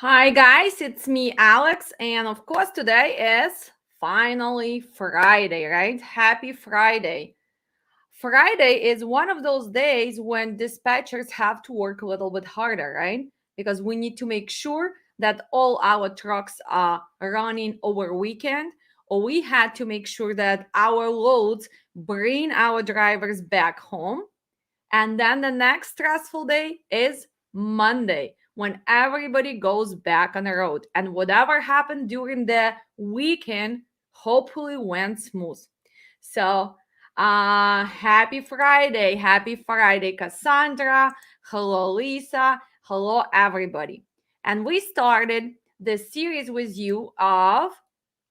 Hi guys, it's me Alex, and of course today is finally Friday, right? Happy Friday. Friday is one of those days when dispatchers have to work a little bit harder, right? Because we need to make sure that all our trucks are running over weekend, or we had to make sure that our loads bring our drivers back home. And then the next stressful day is Monday, when everybody goes back on the road. And whatever happened during the weekend hopefully went smooth. So, happy Friday. Happy Friday, Cassandra. Hello, Lisa. Hello, everybody. And we started the series with you of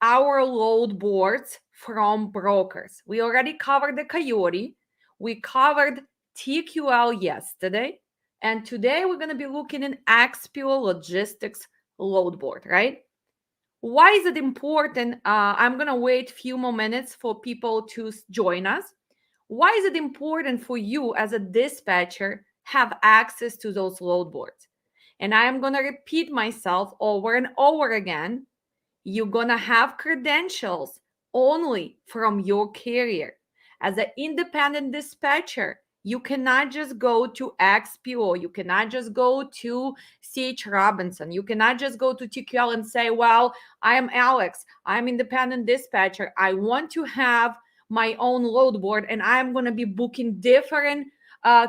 our load boards from brokers. We already covered the Coyote. We covered TQL yesterday. And today we're going to be looking at XPO Logistics load board, right? Why is it important? I'm going to wait a few more minutes for people to join us. Why is it important for you as a dispatcher have access to those load boards? And I'm going to repeat myself over and over again. You're going to have credentials only from your carrier. As an independent dispatcher, you cannot just go to XPO. You cannot just go to CH Robinson. You cannot just go to TQL and say, well, I am Alex. I'm independent dispatcher. I want to have my own load board, and I'm going to be booking different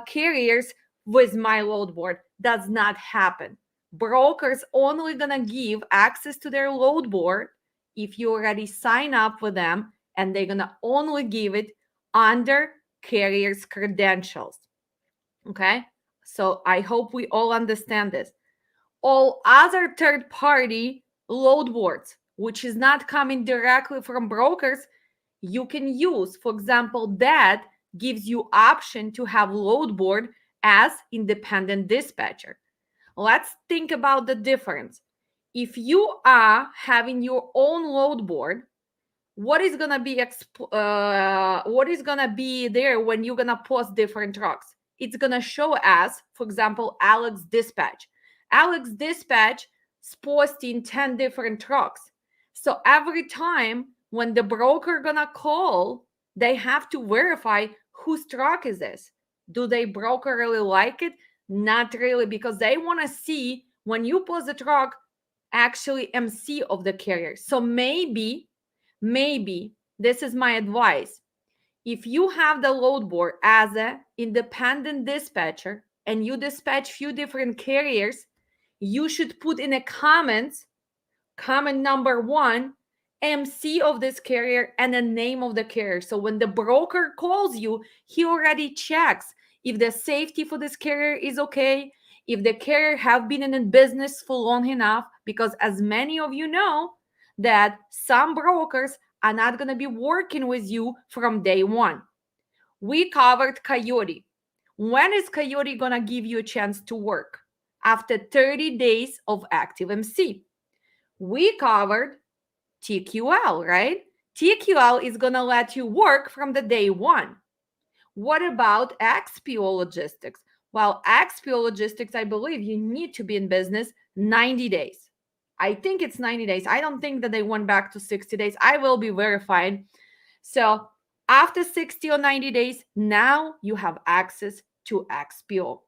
carriers with my load board. Does not happen. Brokers only gonna give access to their load board if you already sign up with them, and they're gonna only give it under carrier's credentials. Okay, so I hope we all understand this. All other third-party load boards, which is not coming directly from brokers, you can use. For example, that gives you option to have load board as independent dispatcher. Let's think about the difference. If you are having your own load board, what is gonna be there when you're gonna post different trucks? It's gonna show as, for example, Alex Dispatch. Alex Dispatch is posting 10 different trucks. So every time when the broker gonna call, they have to verify whose truck is this. Do they broker really like it? Not really, because they want to see when you post the truck actually MC of the carrier. So maybe this is my advice. If you have the load board as an independent dispatcher and you dispatch few different carriers, you should put in a comment number 1, MC of this carrier and the name of the carrier. So when the broker calls you, he already checks if the safety for this carrier is okay, if the carrier have been in business for long enough, because as many of you know that some brokers are not going to be working with you from day one. We covered Coyote. When is Coyote going to give you a chance to work? After 30 days of active MC. We covered TQL, right? TQL is going to let you work from the day one. What about XPO Logistics? Well, XPO Logistics, I believe you need to be in business 90 days. I think it's 90 days. I don't think that they went back to 60 days. I will be verified. So after 60 or 90 days, now you have access to XPO.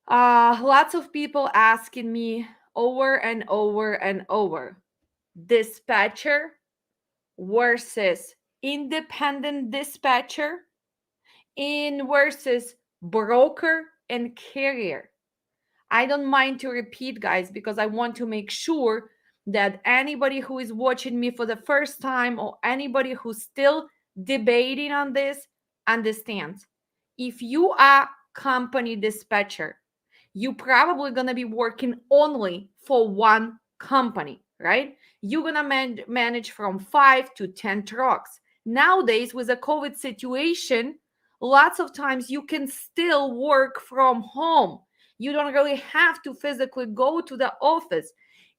Lots of people asking me over and over and over, dispatcher versus independent dispatcher versus broker and carrier. I don't mind to repeat, guys, because I want to make sure that anybody who is watching me for the first time or anybody who's still debating on this understands. if you are company dispatcher, you probably gonna be working only for one company, right? You're gonna manage from 5 to 10 trucks. Nowadays, with the COVID situation, lots of times you can still work from home. You don't really have to physically go to the office.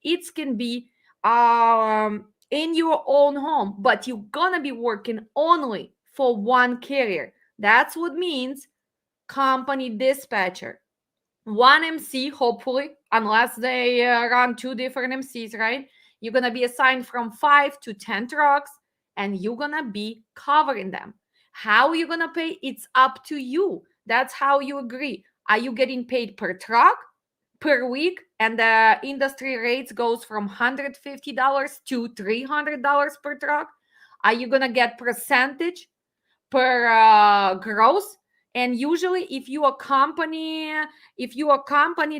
It can be in your own home, but you're gonna be working only for one carrier. That's what means company dispatcher. One MC, hopefully, unless they run two different MCs, right? You're gonna be assigned from 5 to 10 trucks, and you're gonna be covering them. How you gonna pay? It's up to you. That's how you agree. Are you getting paid per truck, per week? And the industry rates goes from $150 to $300 per truck. Are you gonna get percentage per gross? And usually if you accompany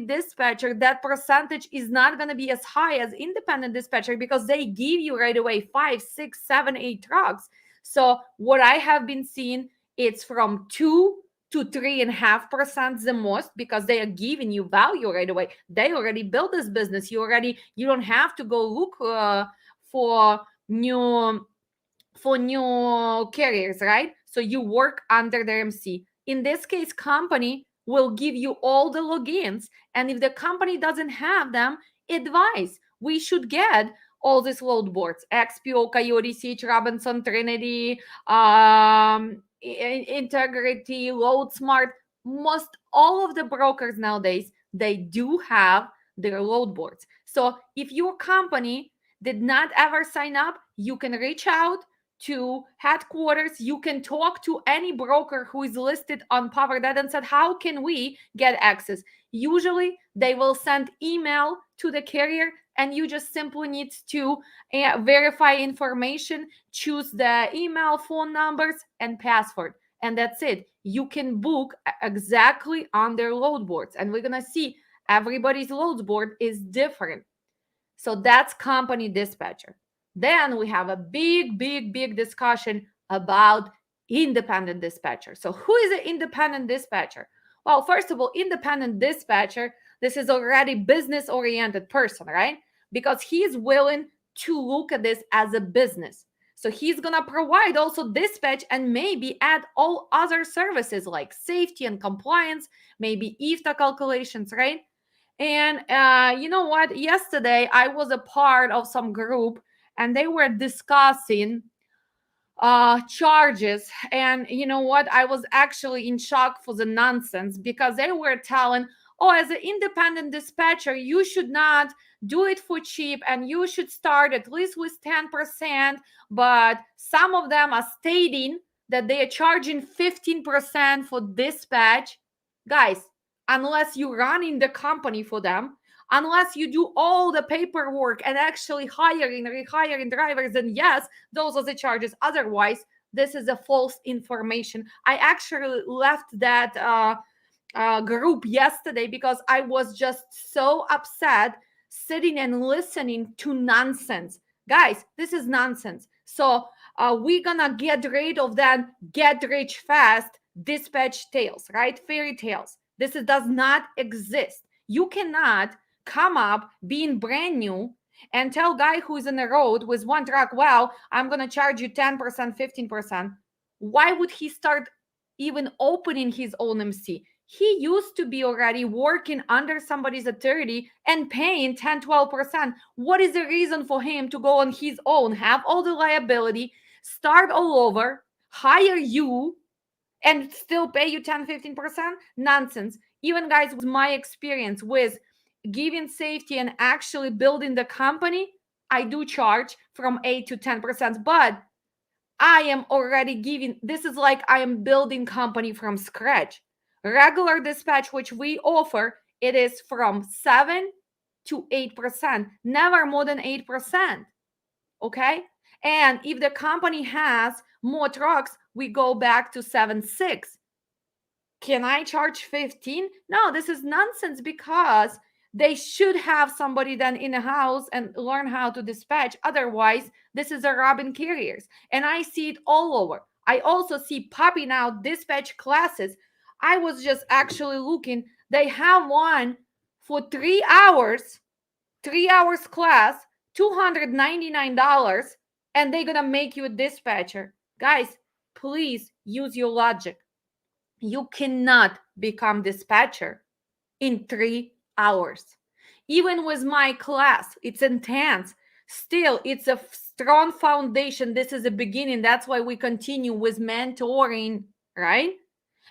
dispatcher, that percentage is not going to be as high as independent dispatcher, because they give you right away 5, 6, 7, 8 trucks. So what I have been seeing, it's from 2 to 3.5% the most, because they are giving you value right away. They already built this business. You don't have to go look for new carriers, right? So you work under the MC. In this case, company will give you all the logins. And if the company doesn't have them, advise. We should get all these load boards: XPO, Coyote, Siege, Robinson, Trinity, Integrity, Load Smart. Most all of the brokers nowadays, they do have their load boards. So if your company did not ever sign up, you can reach out to headquarters. You can talk to any broker who is listed on PowerDead and said, how can we get access? Usually they will send email to the carrier, and you just simply need to verify information, choose the email, phone numbers, and password, and that's it. You can book exactly on their load boards, and we're gonna see everybody's load board is different. So that's company dispatcher. Then we have a big discussion about independent dispatcher. So who is an independent dispatcher? Well, first of all, independent dispatcher, this is already business oriented person, right? Because he's willing to look at this as a business. So he's going to provide also dispatch and maybe add all other services like safety and compliance, maybe IFTA calculations, right? And you know what? Yesterday, I was a part of some group, and they were discussing charges. And you know what? I was actually in shock for the nonsense, because they were telling, oh, as an independent dispatcher, you should not do it for cheap, and you should start at least with 10%. But some of them are stating that they are charging 15% for dispatch. Guys, unless you run in the company for them, unless you do all the paperwork and actually hiring, rehiring drivers, then yes, those are the charges. Otherwise, this is a false information. I actually left that group yesterday because I was just so upset sitting and listening to nonsense. Guys, this is nonsense. So we're gonna get rid of that get rich fast dispatch tales, right? Fairy tales. Does not exist. You cannot come up being brand new and tell guy who's in the road with one truck, well, I'm gonna charge you 10%, 15%. Why would he start even opening his own MC? He used to be already working under somebody's authority and paying 10, 12%. What is the reason for him to go on his own, have all the liability, start all over, hire you, and still pay you 10, 15%? Nonsense. Even guys, with my experience with giving safety and actually building the company, I do charge from 8 to 10%, but I am already giving, this is like I am building company from scratch. Regular dispatch, which we offer, it is from 7 to 8%, never more than 8%. Okay? And if the company has more trucks, we go back to 7.6. Can I charge 15? No, this is nonsense, because they should have somebody then in the house and learn how to dispatch. Otherwise, this is a robbing carriers. And I see it all over. I also see popping out dispatch classes I was just actually looking. They have one for 3 hours, 3 hours class, $299, and they're gonna make you a dispatcher. Guys, please use your logic. You cannot become dispatcher in 3 hours. Even with my class, it's intense. Still, it's a strong foundation. This is a beginning. That's why we continue with mentoring, right?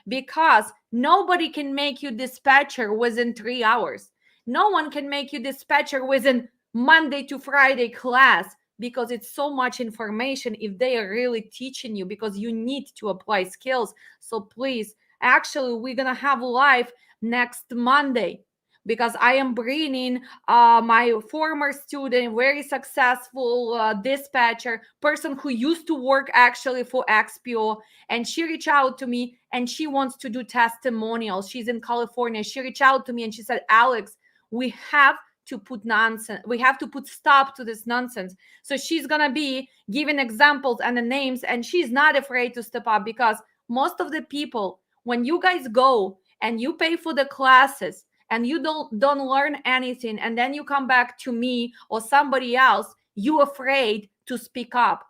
Because nobody can make you dispatcher within 3 hours. No one can make you dispatcher within Monday to Friday class because it's so much information if they are really teaching you, because you need to apply skills. So please, actually, we're gonna have live next Monday because I am bringing my former student, very successful dispatcher, person who used to work actually for XPO, and she reached out to me and she wants to do testimonials. She's in California. She reached out to me and she said, Alex, we have to put nonsense. We have to put stop to this nonsense. So she's going to be giving examples and the names, and she's not afraid to step up, because most of the people, when you guys go and you pay for the classes and you don't learn anything, and then you come back to me or somebody else, you afraid to speak up.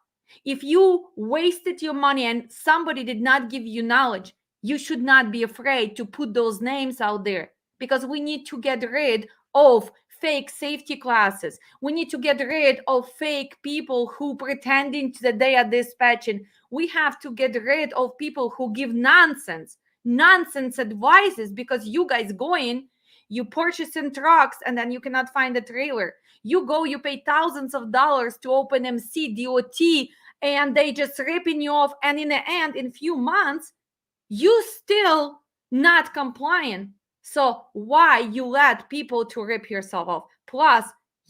If you wasted your money and somebody did not give you knowledge, you should not be afraid to put those names out there, because we need to get rid of fake safety classes. We need to get rid of fake people who pretending that they are dispatching. We have to get rid of people who give nonsense advices, because you guys going, you purchasing trucks and then you cannot find a trailer. You go, you pay thousands of dollars to open MC, DOT, and they just ripping you off. And in the end, in few months, you still not compliant. So why you let people to rip yourself off? Plus,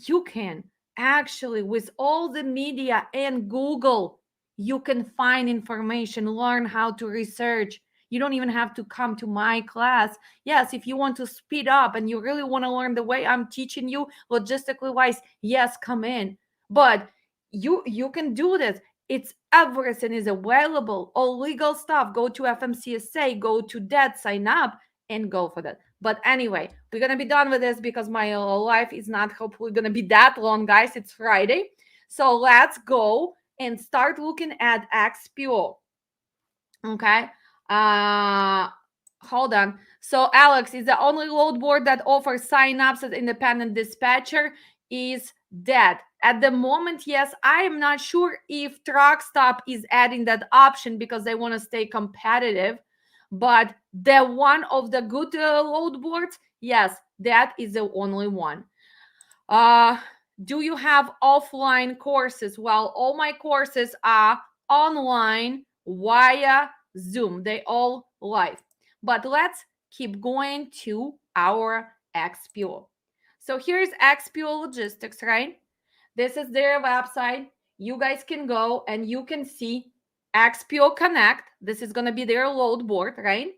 you can actually, with all the media and Google, you can find information, learn how to research. You don't even have to come to my class. Yes, if you want to speed up and you really want to learn the way I'm teaching you logistically wise, yes, come in. But you can do this. It's everything is available. All legal stuff. Go to FMCSA, go to that, sign up, and go for that. But anyway, we're gonna be done with this because my life is not hopefully gonna be that long, guys. It's Friday. So let's go and start looking at XPO. Okay. Uh hold on. So Alex, is the only load board that offers sign-ups as independent dispatcher is dead. At the moment, yes. I am not sure if Truck Stop is adding that option because they want to stay competitive. But the one of the good load boards, yes, that is the only one. Uh, do you have offline courses? Well, all my courses are online via Zoom. They all live. But let's keep going to our XPO. So here's XPO Logistics, right? This is their website. You guys can go and you can see XPO Connect. This is going to be their load board, right?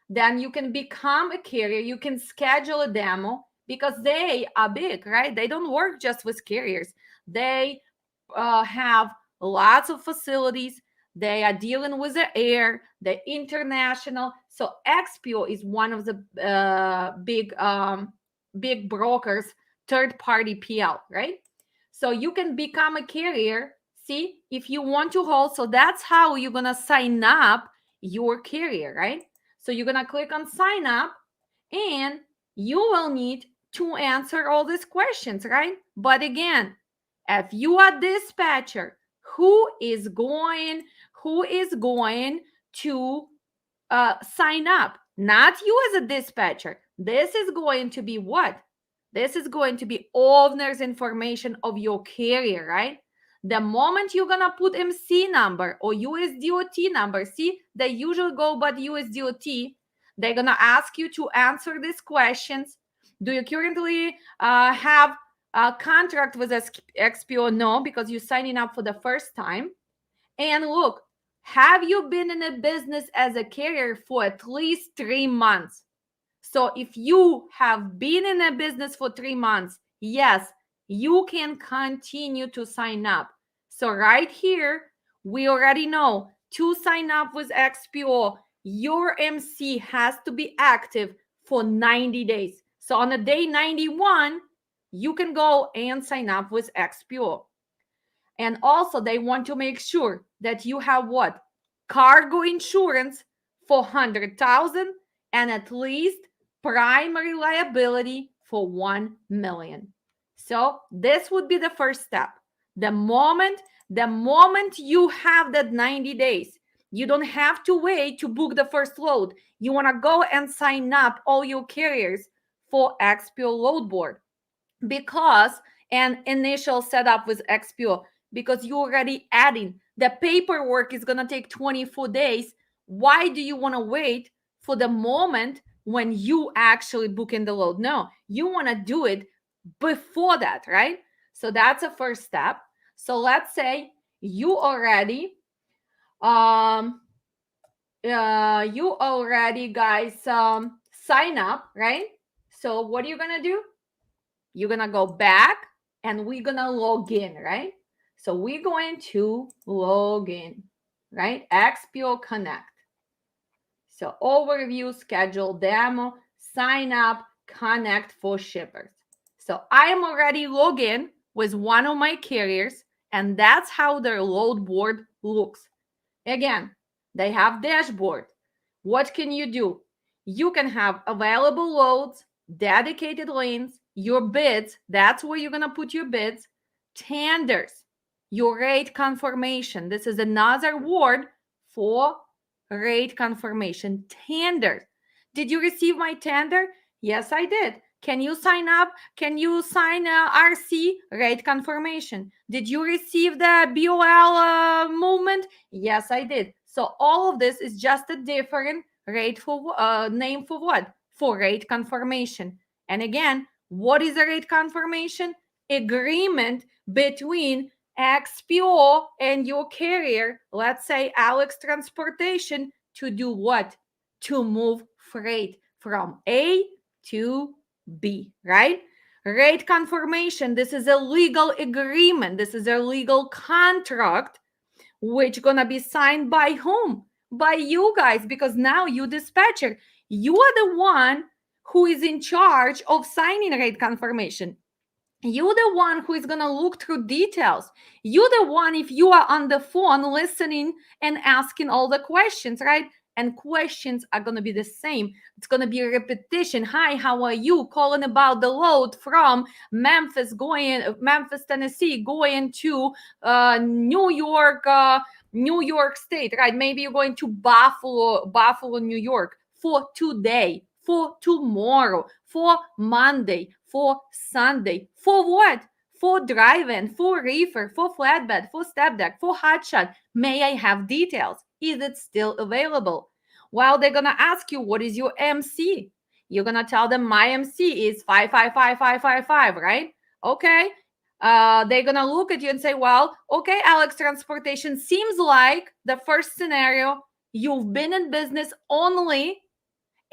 Then you can become a carrier. You can schedule a demo because they are big, right? They don't work just with carriers. They have lots of facilities. They are dealing with the air, the international. So XPO is one of the big brokers, third party PL, right? So you can become a carrier. See, if you want to hold, so that's how you're gonna sign up your carrier, right? So you're gonna click on sign up, and you will need to answer all these questions, right? But again, if you are dispatcher, who is going to sign up? Not you as a dispatcher. This is going to be what? This is going to be owner's information of your carrier, right? The moment you're gonna put MC number or USDOT number, see, they usually go by USDOT. They're gonna ask you to answer these questions. Do you currently have a contract with XPO? No, because you're signing up for the first time. And look, have you been in a business as a carrier for at least 3 months? So if you have been in a business for 3 months, yes, you can continue to sign up. So right here, we already know to sign up with XPO, your MC has to be active for 90 days. So on the day 91, you can go and sign up with XPO. And also, they want to make sure that you have what? Cargo insurance for 100,000 and at least primary liability for 1 million. So this would be the first step. The moment you have that 90 days, you don't have to wait to book the first load. You want to go and sign up all your carriers for XPO load board, because an initial setup with XPO, because you're already adding the paperwork is going to take 24 days. Why do you want to wait for the moment when you actually book in the load? No, you want to do it before that, right? So that's a first step. So let's say you already guys sign up, right? So what are you going to do? You're going to go back and we're going to log in, right? So we're going to log in, right? XPO Connect. So overview, schedule, demo, sign up, connect for shippers. So I am already logged in with one of my carriers, and that's how their load board looks. Again, they have dashboard. What can you do? You can have available loads, dedicated lanes, your bids. That's where you're going to put your bids. Tenders, your rate confirmation. This is another word for rate confirmation. Tenders. Did you receive my tender? Yes, I did. Can you sign up? Can you sign RC rate confirmation? Did you receive the BOL movement? Yes, I did. So all of this is just a different rate for name for what? For rate confirmation. And again, what is a rate confirmation? Agreement between XPO and your carrier, let's say Alex Transportation, to do what? To move freight from A to B, right? Rate confirmation, this is a legal agreement. This is a legal contract, which gonna be signed by whom? By you guys, because now you dispatcher, you are the one who is in charge of signing rate confirmation. You're the one who is going to look through details. You're the one, if you are on the phone listening and asking all the questions, right? And questions are going to be the same. It's going to be a repetition. Hi, how are you? Calling about the load from Memphis, Tennessee, going to New York State, right? Maybe you're going to Buffalo, New York for today, for tomorrow, for Monday, for Sunday. For what? For drive-in, for reefer, for flatbed, for step deck, for hotshot. May I have details? Is it still available? Well, they're gonna ask you, what is your MC? You're gonna tell them my MC is 555555, right? Okay. They're gonna look at you and say, well, okay, Alex Transportation, seems like the first scenario, you've been in business only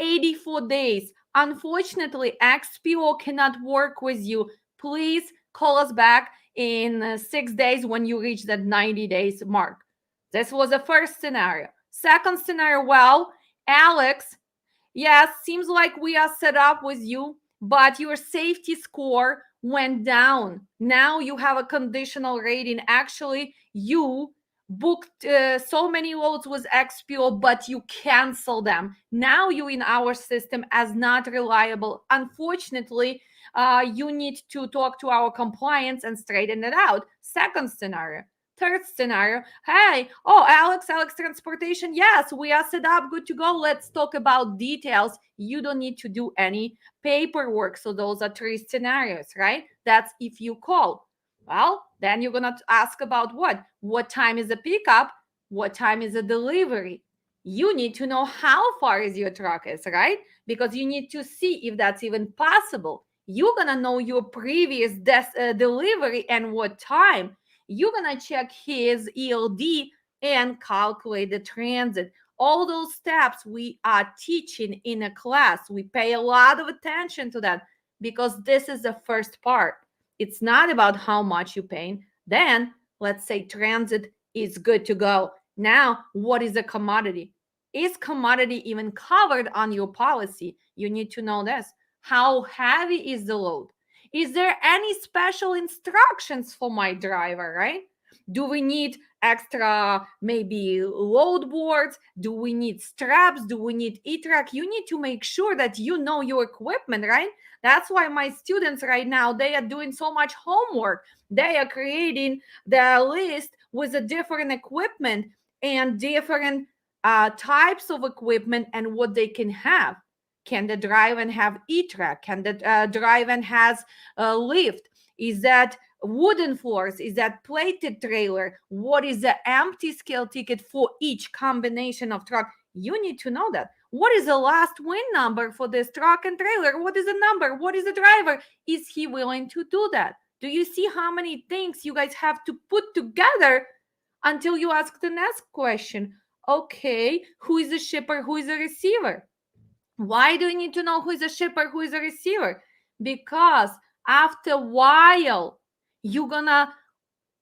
84 days. Unfortunately, XPO cannot work with you. Please call us back in 6 days when you reach that 90 days mark. This was the first scenario. Second scenario, well, Alex, yes, seems like we are set up with you, but your safety score went down. Now you have a conditional rating. Actually, you booked so many loads with XPO, but you cancel them. Now you in our system as not reliable. Unfortunately, you need to talk to our compliance and straighten it out. Second scenario. Third scenario, hey, oh, Alex Transportation, yes, we are set up, good to go. Let's talk about details. You don't need to do any paperwork. So those are three scenarios, right? That's if you call. Well, then you're going to ask about what? What time is a pickup? What time is a delivery? You need to know how far is your truck is, right? Because you need to see if that's even possible. You're going to know your previous delivery and what time. You're going to check his ELD and calculate the transit. All those steps we are teaching in a class. We pay a lot of attention to that because this is the first part. It's not about how much you're paying. Then let's say transit is good to go. Now, what is a commodity? Is commodity even covered on your policy? You need to know this. How heavy is the load? Is there any special instructions for my driver, right? Do we need extra maybe load boards? Do we need straps? Do we need e-track? You need to make sure that you know your equipment, right? That's why my students right now, they are doing so much homework. They are creating the list with the different equipment and different types of equipment and what they can have. Can the drive-in have e-track? Can the drive-in has a lift? Is that wooden floors? Is that plated trailer? What is the empty scale ticket for each combination of truck? You need to know that. What is the last win number for this truck and trailer? What is the number? What is the driver? Is he willing to do that? Do you see how many things you guys have to put together until you ask the next question? Okay, who is the shipper? Who is the receiver? Why do you need to know who is a shipper, who is a receiver? Because after a while, you're gonna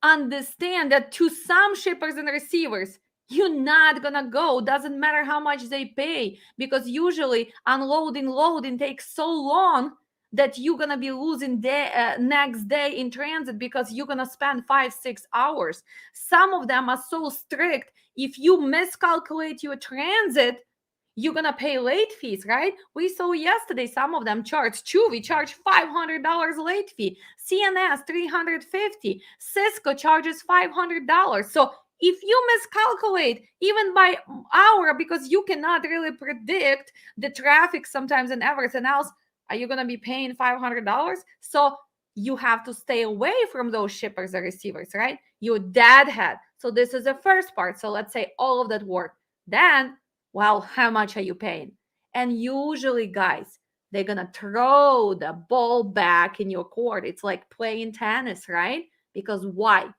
understand that to some shippers and receivers, you're not gonna go. Doesn't matter how much they pay, because usually unloading, loading takes so long that you're gonna be losing the next day in transit because you're gonna spend 5-6 hours. Some of them are so strict. If you miscalculate your transit, you're gonna pay late fees, right? We saw yesterday some of them charge. Chewy charge $500 late fee. CNS $350. Cisco charges $500. So if you miscalculate even by hour, because you cannot really predict the traffic sometimes and everything else, are you gonna be paying $500? So you have to stay away from those shippers or receivers, right? You're deadhead. So this is the first part. So let's say all of that work. Then, well, how much are you paying? And usually, guys, they're gonna throw the ball back in your court. It's like playing tennis, right? Because why?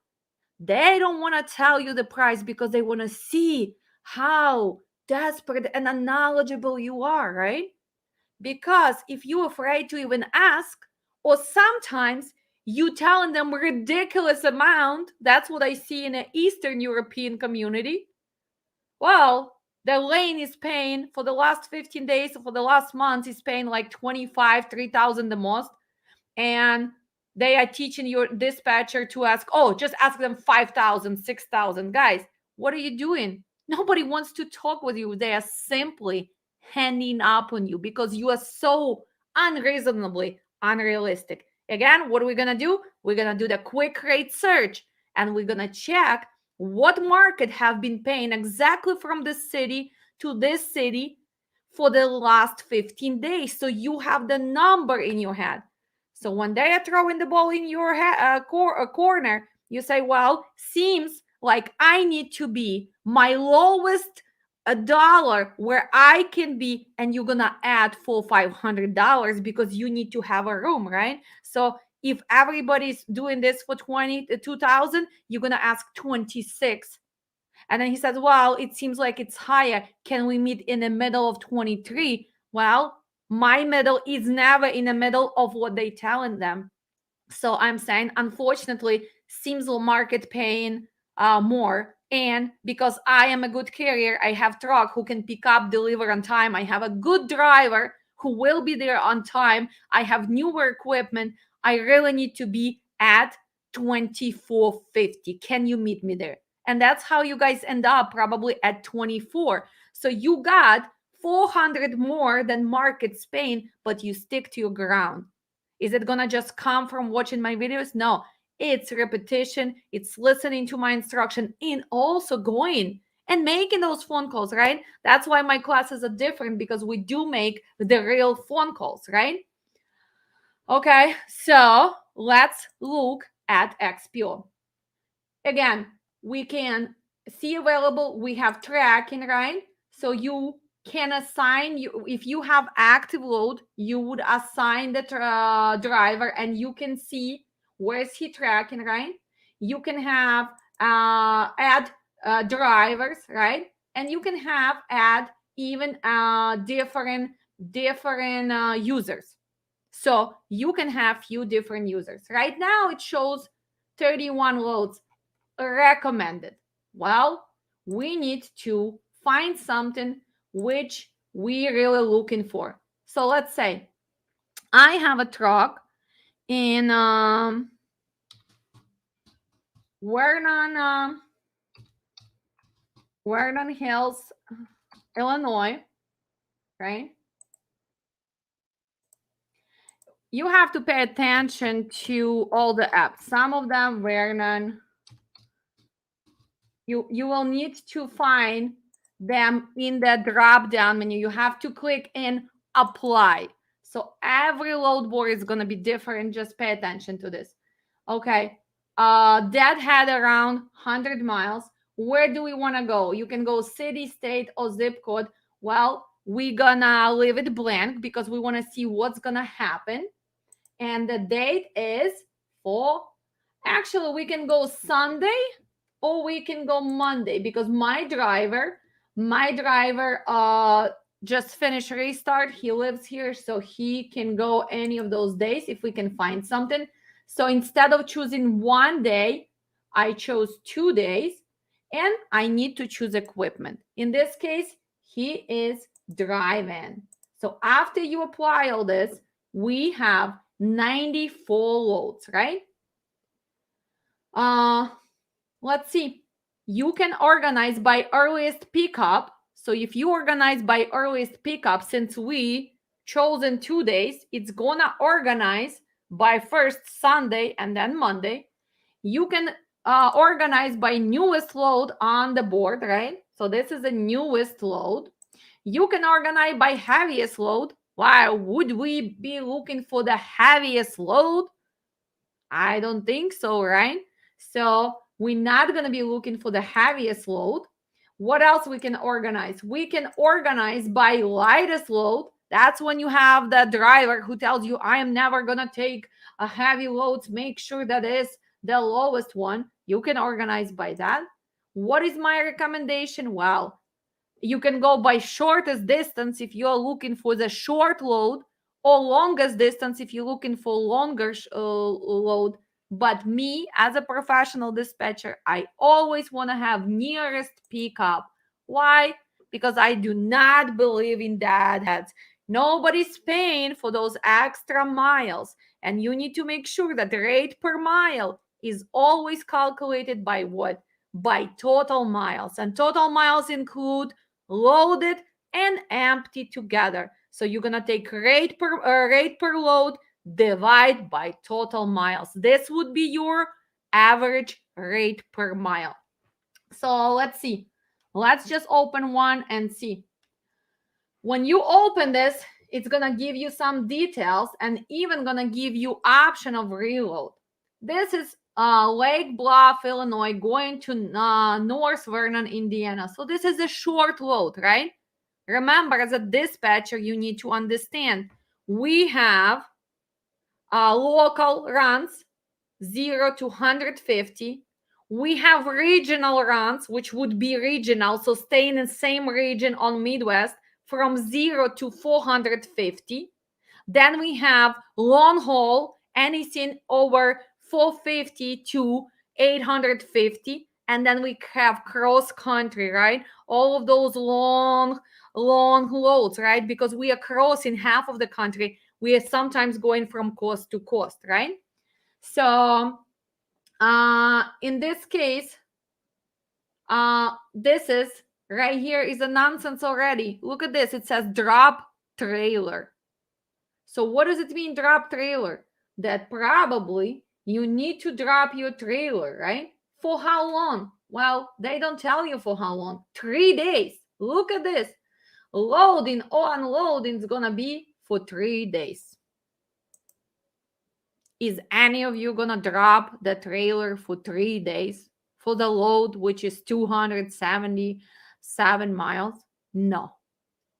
They don't want to tell you the price because they want to see how desperate and unknowledgeable you are, right? Because if you're afraid to even ask, or sometimes you telling them ridiculous amount, that's what I see in the Eastern European community. Well, the lane is paying for the last 15 days, for the last month, is paying like 25, 3,000 the most. And they are teaching your dispatcher to ask, oh, just ask them 5,000, 6,000. Guys, what are you doing? Nobody wants to talk with you. They are simply handing up on you because you are so unreasonably unrealistic. Again, what are we going to do? We're going to do the quick rate search and we're going to check what market have been paying exactly from this city to this city for the last 15 days. So you have the number in your head. So when they are throwing the ball in your corner, you say, well, seems like I need to be my lowest a dollar where I can be, and you're gonna add full $500 because you need to have a room, right? So if everybody's doing this for 22,000, you're gonna ask 26. And then he says, well, it seems like it's higher. Can we meet in the middle of 23? Well, my middle is never in the middle of what they telling them. So I'm saying, unfortunately, seems the market paying more. And because I am a good carrier, I have truck who can pick up, deliver on time. I have a good driver who will be there on time. I have newer equipment. I really need to be at 24.50. Can you meet me there? And that's how you guys end up probably at 24. So you got 400 more than market Spain, but you stick to your ground. Is it gonna just come from watching my videos? No, it's repetition, it's listening to my instruction, and also going and making those phone calls, right? That's why my classes are different, because we do make the real phone calls, right? Okay, so let's look at XPO. Again, we can see available, we have tracking, right? So you can assign, you if you have active load, you would assign the driver, and you can see where is he tracking, right? You can have add drivers, right? And you can have add even different users. So you can have few different users. Right now it shows 31 loads recommended. Well, we need to find something which we really looking for. So let's say I have a truck in Vernon Hills, Illinois, right? You have to pay attention to all the apps. Some of them, Vernon, you will need to find them in the drop down menu. You have to click in apply. So every load board is going to be different. Just pay attention to this. Okay. That had around 100 miles. Where do we want to go? You can go city, state, or zip code. Well, we're gonna leave it blank because we want to see what's gonna happen. And the date is for, actually, we can go Sunday or we can go Monday because my driver just finished restart. He lives here, so he can go any of those days if we can find something. So instead of choosing one day, I chose 2 days, and I need to choose equipment. In this case, he is driving. So after you apply all this, we have 94 loads, right? Let's see. You can organize by earliest pickup. So if you organize by earliest pickup, since we chosen 2 days, it's gonna organize by first Sunday and then Monday. You can organize by newest load on the board, right? So this is the newest load. You can organize by heaviest load. Why would we be looking for the heaviest load? I don't think so, right? So we're not going to be looking for the heaviest load. What else we can organize? We can organize by lightest load. That's when you have the driver who tells you, I am never going to take a heavy load. Make sure that is the lowest one. You can organize by that. What is my recommendation? Well, you can go by shortest distance if you're looking for the short load, or longest distance if you're looking for longer load. But me, as a professional dispatcher, I always want to have nearest pickup. Why? Because I do not believe in that. Nobody's paying for those extra miles. And you need to make sure that the rate per mile is always calculated by what? By total miles. And total miles include loaded and empty together. So you're gonna take rate per load, divide by total miles. This would be your average rate per mile. So let's see. Let's just open one and see. When you open this, it's gonna give you some details and even gonna give you option of reload. This is Lake Bluff, Illinois, going to North Vernon, Indiana. So this is a short load, right? Remember, as a dispatcher, you need to understand we have local runs 0 to 150. We have regional runs, which would be regional, so stay in the same region on Midwest, from 0 to 450. Then we have long haul, anything over 450 to 850. And then we have cross country, right? All of those long loads, right? Because we are crossing half of the country. We are sometimes going from coast to coast, right? So in this case, this is right here is a nonsense already. Look at this. It says drop trailer. So what does it mean, drop trailer? That probably you need to drop your trailer, right? For how long? Well, they don't tell you for how long. 3 days. Look at this. Loading or unloading is gonna be for 3 days. Is any of you gonna drop the trailer for 3 days for the load, which is 277 miles? No.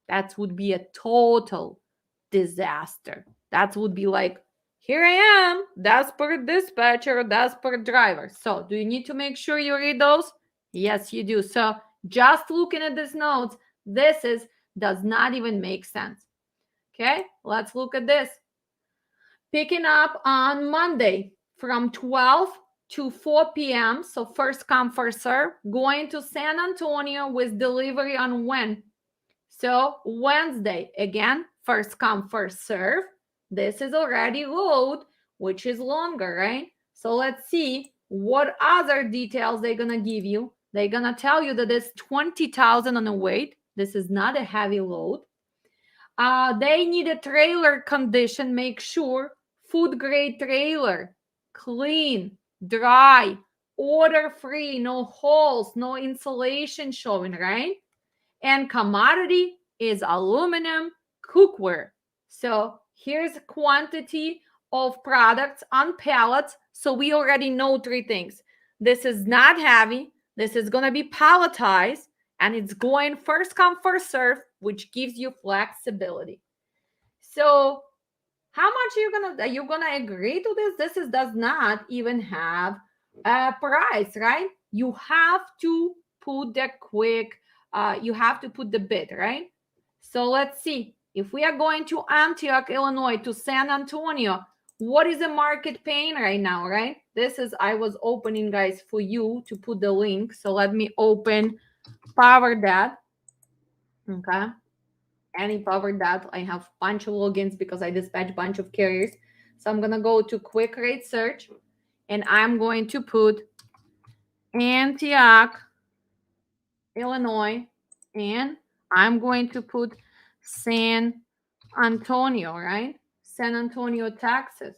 That would be a total disaster. That would be like, here I am, desperate dispatcher, desperate driver. So do you need to make sure you read those? Yes, you do. So just looking at these notes, does not even make sense. Okay, let's look at this. Picking up on Monday from 12 to 4 p.m. So first come, first serve. Going to San Antonio with delivery on when? So Wednesday, again, first come, first serve. This is already load, which is longer, right? So let's see what other details they're going to give you. They're going to tell you that it's 20,000 on the weight. This is not a heavy load. They need a trailer condition. Make sure food grade trailer, clean, dry, order free, no holes, no insulation showing, right? And commodity is aluminum cookware. So here's quantity of products on pallets. So we already know three things. This is not heavy. This is going to be palletized, and it's going first come, first serve, which gives you flexibility. So how much are you gonna agree to this? Does not even have a price, right? You have to put the you have to put the bid, right? So let's see. If we are going to Antioch, Illinois, to San Antonio, what is the market paying right now, right? This is, I was opening, guys, for you to put the link. So let me open Power that. Okay. Any Power that. I have a bunch of logins because I dispatch a bunch of carriers. So I'm going to go to quick rate search, and I'm going to put Antioch, Illinois, and I'm going to put San Antonio, right? San Antonio, Texas.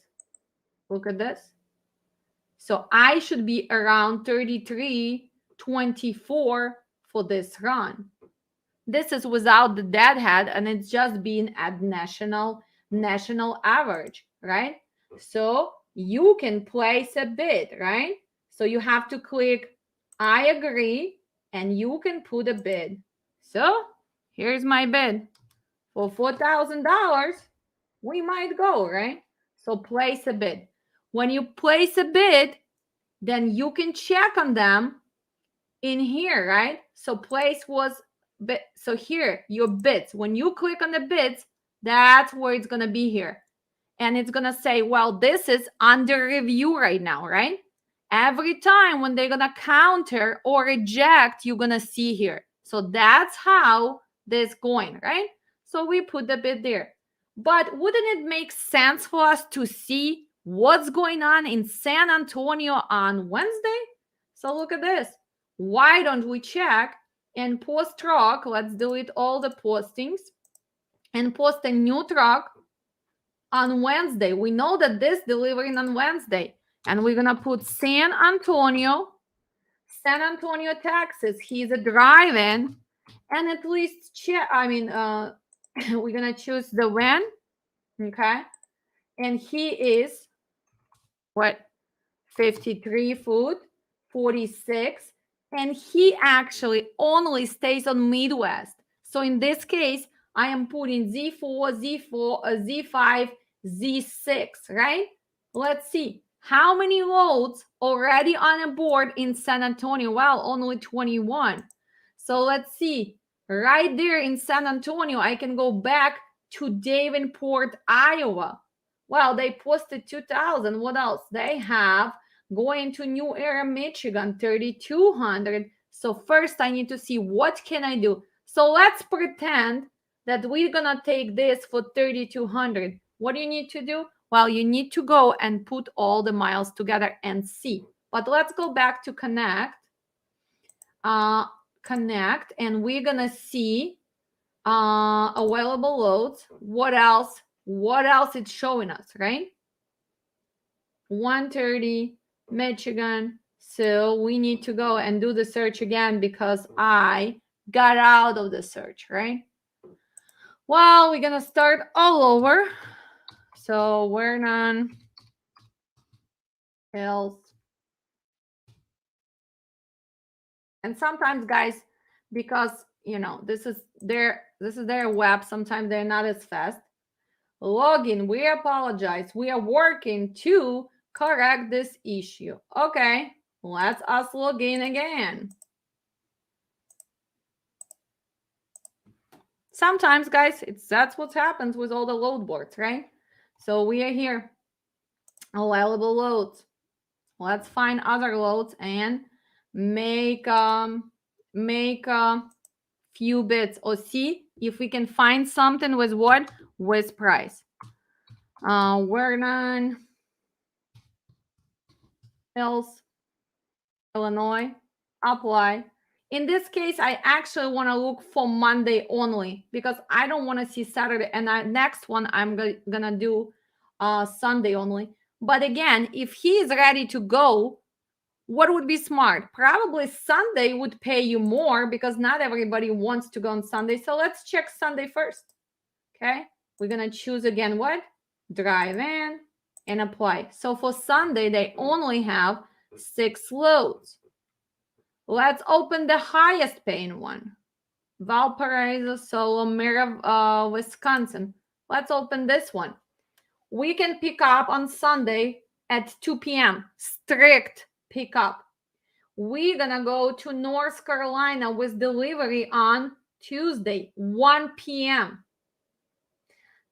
Look at this. So I should be around 33.24 for this run. This is without the deadhead, and it's just being at national average, right? So you can place a bid, right? So you have to click I agree, and you can put a bid. So here's my bid. For $4,000, we might go, right? So place a bid. When you place a bid, then you can check on them in here, right? So place was, so here, your bids. When you click on the bids, that's where it's going to be here. And it's going to say, well, this is under review right now, right? Every time when they're going to counter or reject, you're going to see here. So that's how this going, right? So we put the bid there. But wouldn't it make sense for us to see what's going on in San Antonio on Wednesday? So look at this. Why don't we check and post truck? Let's delete all the postings and post a new truck on Wednesday. We know that this delivering on Wednesday, and we're gonna put San Antonio, Texas. He's a drive-in, and at least check. I mean, we're gonna choose the when, okay? And he is what? 53 food, 46, and he actually only stays on Midwest. So in this case, I am putting Z4, Z5, Z6, right? Let's see. How many loads already on a board in San Antonio? Well, only 21. So let's see. Right there in San Antonio, I can go back to Davenport, Iowa. Well, they posted 2,000. What else? They have going to New Era, Michigan, 3,200. So first I need to see what can I do. So let's pretend that we're going to take this for 3,200. What do you need to do? Well, you need to go and put all the miles together and see. But let's go back to Connect. Connect, and we're going to see available loads. What else? What else it's showing us, right? 130, Michigan. So we need to go and do the search again because I got out of the search, right? Well, we're going to start all over. So we're on else. And sometimes, guys, because, you know, this is their web, sometimes they're not as fast. Login, we apologize. We are working to correct this issue. Okay, let's us log in again. Sometimes, guys, that's what happens with all the load boards, right? So we are here. Available loads. Let's find other loads and make few bits, or see if we can find something with what, with price. Vernon Hills, Illinois, apply. In this case, I actually want to look for Monday only because I don't want to see Saturday. And next one, I'm gonna do Sunday only. But again, if he is ready to go, what would be smart? Probably Sunday would pay you more because not everybody wants to go on Sunday. So let's check Sunday first. Okay. We're going to choose again what? Drive in and apply. So for Sunday, they only have 6 loads. Let's open the highest paying one. Valparaiso, Solomira, Wisconsin. Let's open this one. We can pick up on Sunday at 2 p.m. Strict pickup. We're gonna go to North Carolina with delivery on Tuesday, 1 p.m.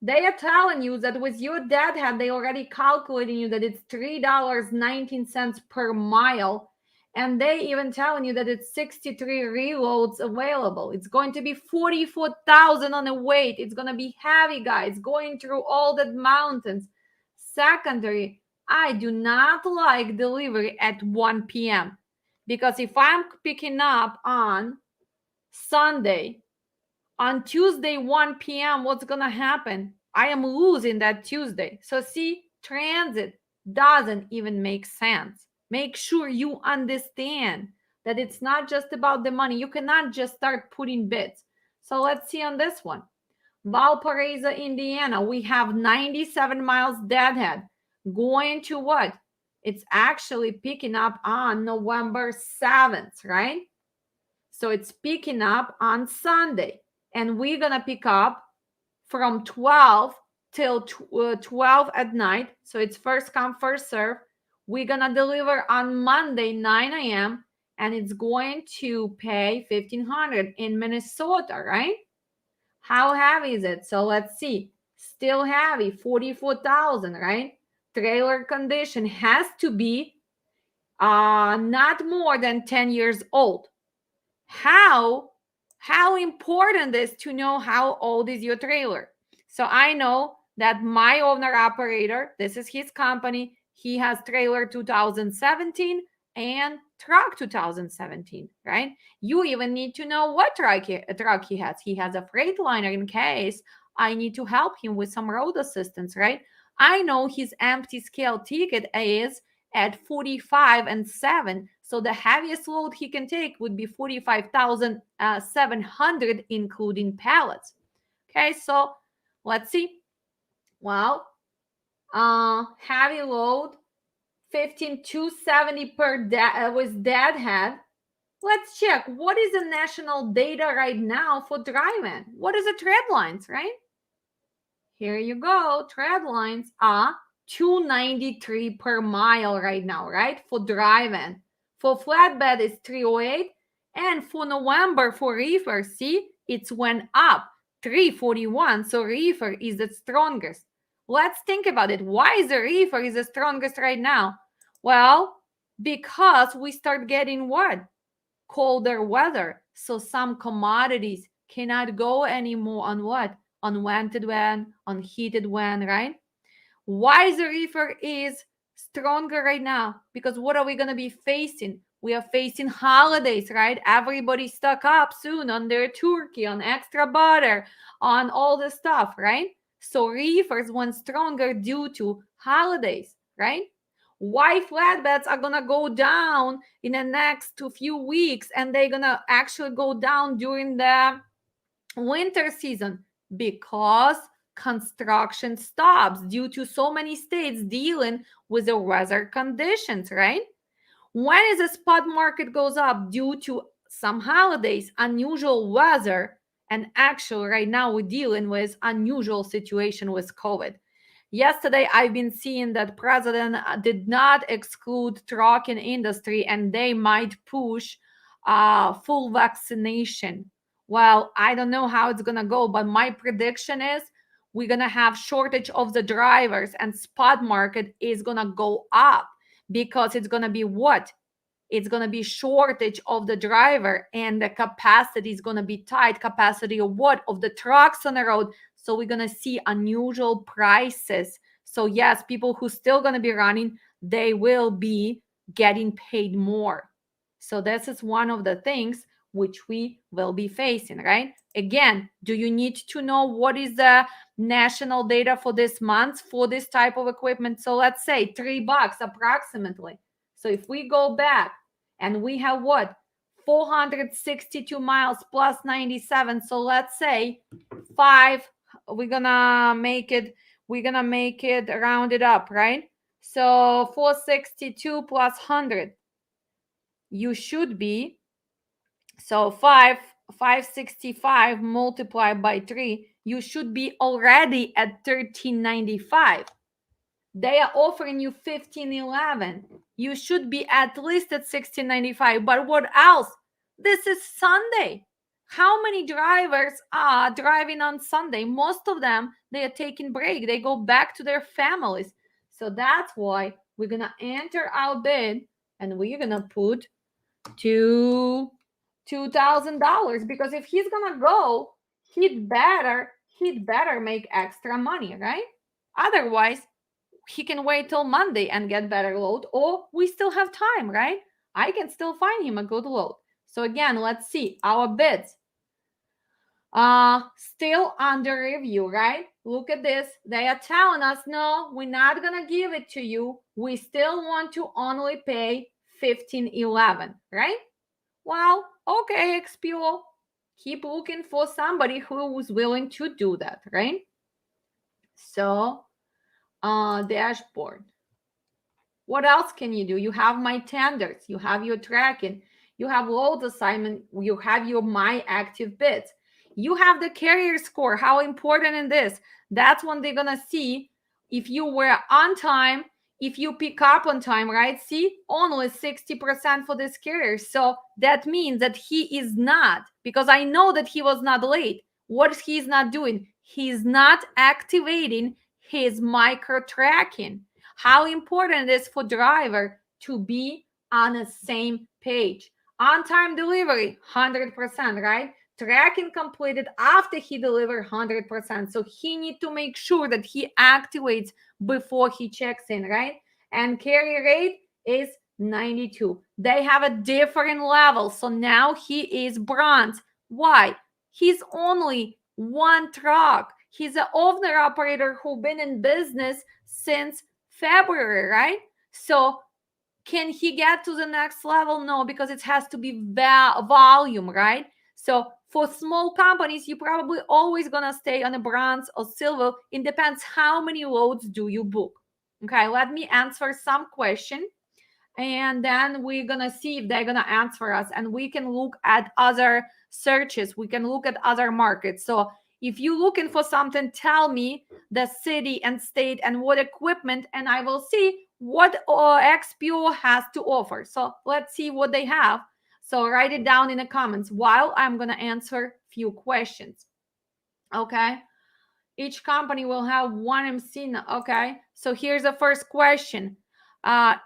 They are telling you that with your deadhead, they already calculating you that it's $3.19 per mile. And they even telling you that it's 63 reloads available. It's going to be 44,000 on a weight. It's going to be heavy, guys, going through all the mountains. Secondary, I do not like delivery at 1 p.m. because if I'm picking up on Sunday, on Tuesday, 1 p.m., what's going to happen? I am losing that Tuesday. So, see, transit doesn't even make sense. Make sure you understand that it's not just about the money. You cannot just start putting bits. So, let's see on this one. Valparaiso, Indiana, we have 97 miles deadhead. Going to what? It's actually picking up on November 7th, right? So it's picking up on Sunday. And we're going to pick up from 12 till 12 at night. So it's first come, first serve. We're going to deliver on Monday, 9 a.m. And it's going to pay $1,500 in Minnesota, right? How heavy is it? So let's see. Still heavy, 44,000, right? Trailer condition has to be not more than 10 years old. How important is to know how old is your trailer? So I know that my owner operator, this is his company, he has trailer 2017 and truck 2017, right? You even need to know what truck he has. He has a Freightliner in case I need to help him with some road assistance, right? I know his empty scale ticket is at 45 and 7. So the heaviest load he can take would be 45,700, including pallets. Okay, so let's see. Well, heavy load, 15,270 per with deadhead. Let's check. What is the national data right now for driving? What is the tread lines, right? Here you go. Tread lines are 293 per mile right now, right? For driving. For flatbed, it's 308. And for November, for reefer, see, it's went up 341. So reefer is the strongest. Let's think about it. Why is the reefer is the strongest right now? Well, because we start getting what? Colder weather. So some commodities cannot go anymore on what? On vented van, on heated van, right? Why the reefer is stronger right now? Because what are we going to be facing? We are facing holidays, right? Everybody's stuck up soon on their turkey, on extra butter, on all the stuff, right? So reefers went stronger due to holidays, right? Why flatbeds are gonna go down in the next few weeks, and they're gonna actually go down during the winter season? Because construction stops due to so many states dealing with the weather conditions, right? When is the spot market goes up? Due to some holidays, unusual weather, and actually right now we're dealing with unusual situation with COVID. Yesterday, I've been seeing that president did not exclude trucking industry and they might push full vaccination. Well, I don't know how it's going to go, but my prediction is we're going to have shortage of the drivers and spot market is going to go up because it's going to be what? It's going to be shortage of the driver, and the capacity is going to be tight. Capacity of what? Of the trucks on the road. So we're going to see unusual prices. So yes, people who still going to be running, they will be getting paid more. So this is one of the things which we will be facing, right? Again, do you need to know what is the national data for this month for this type of equipment? So let's say $3 approximately. So if we go back and we have what? 462 miles plus 97. So let's say 5, we're gonna make it rounded up, right? So 462 plus 100, you should be, so 565 multiplied by 3, you should be already at 1395. They are offering you 1511. You should be at least at 1695. But what else? This is Sunday. How many drivers are driving on Sunday? Most of them, they are taking break. They go back to their families. So that's why we're going to enter our bid and we're going to put $2,000, because if he's going to go, he'd better make extra money, right? Otherwise, he can wait till Monday and get better load, or we still have time, right? I can still find him a good load. So again, let's see our bids. Still under review, right? Look at this. They are telling us, no, we're not gonna give it to you. We still want to only pay 1511, right? Well, okay, XPO, keep looking for somebody who is willing to do that, right? So dashboard. What else can you do? You have my tenders, you have your tracking, you have load assignment, you have your my active bids, you have the carrier score. How important in this? That's when they're gonna see if you were on time, if you pick up on time, right? See, only 60% for this carrier. So that means that he is not, because I know that he was not late. What he's not doing? He's not activating his micro tracking. How important it is for driver to be on the same page. On-time delivery, 100%, right? Tracking completed after he delivered, 100%. So he need to make sure that he activates before he checks in, right? And carry rate is 92. They have a different level. So now he is bronze. Why? He's only one truck. He's an owner operator who been in business since February, right? So can he get to the next level? No, because it has to be volume, right? So for small companies, you probably always gonna stay on a bronze or silver. It depends how many loads do you book. Okay, let me answer some question, and then we're gonna see if they're gonna answer us, and we can look at other searches, we can look at other markets. So if you're looking for something, tell me the city and state and what equipment, and I will see what XPO has to offer. So let's see what they have. So write it down in the comments while I'm gonna answer few questions. Okay, each company will have one MC. Okay, so here's the first question.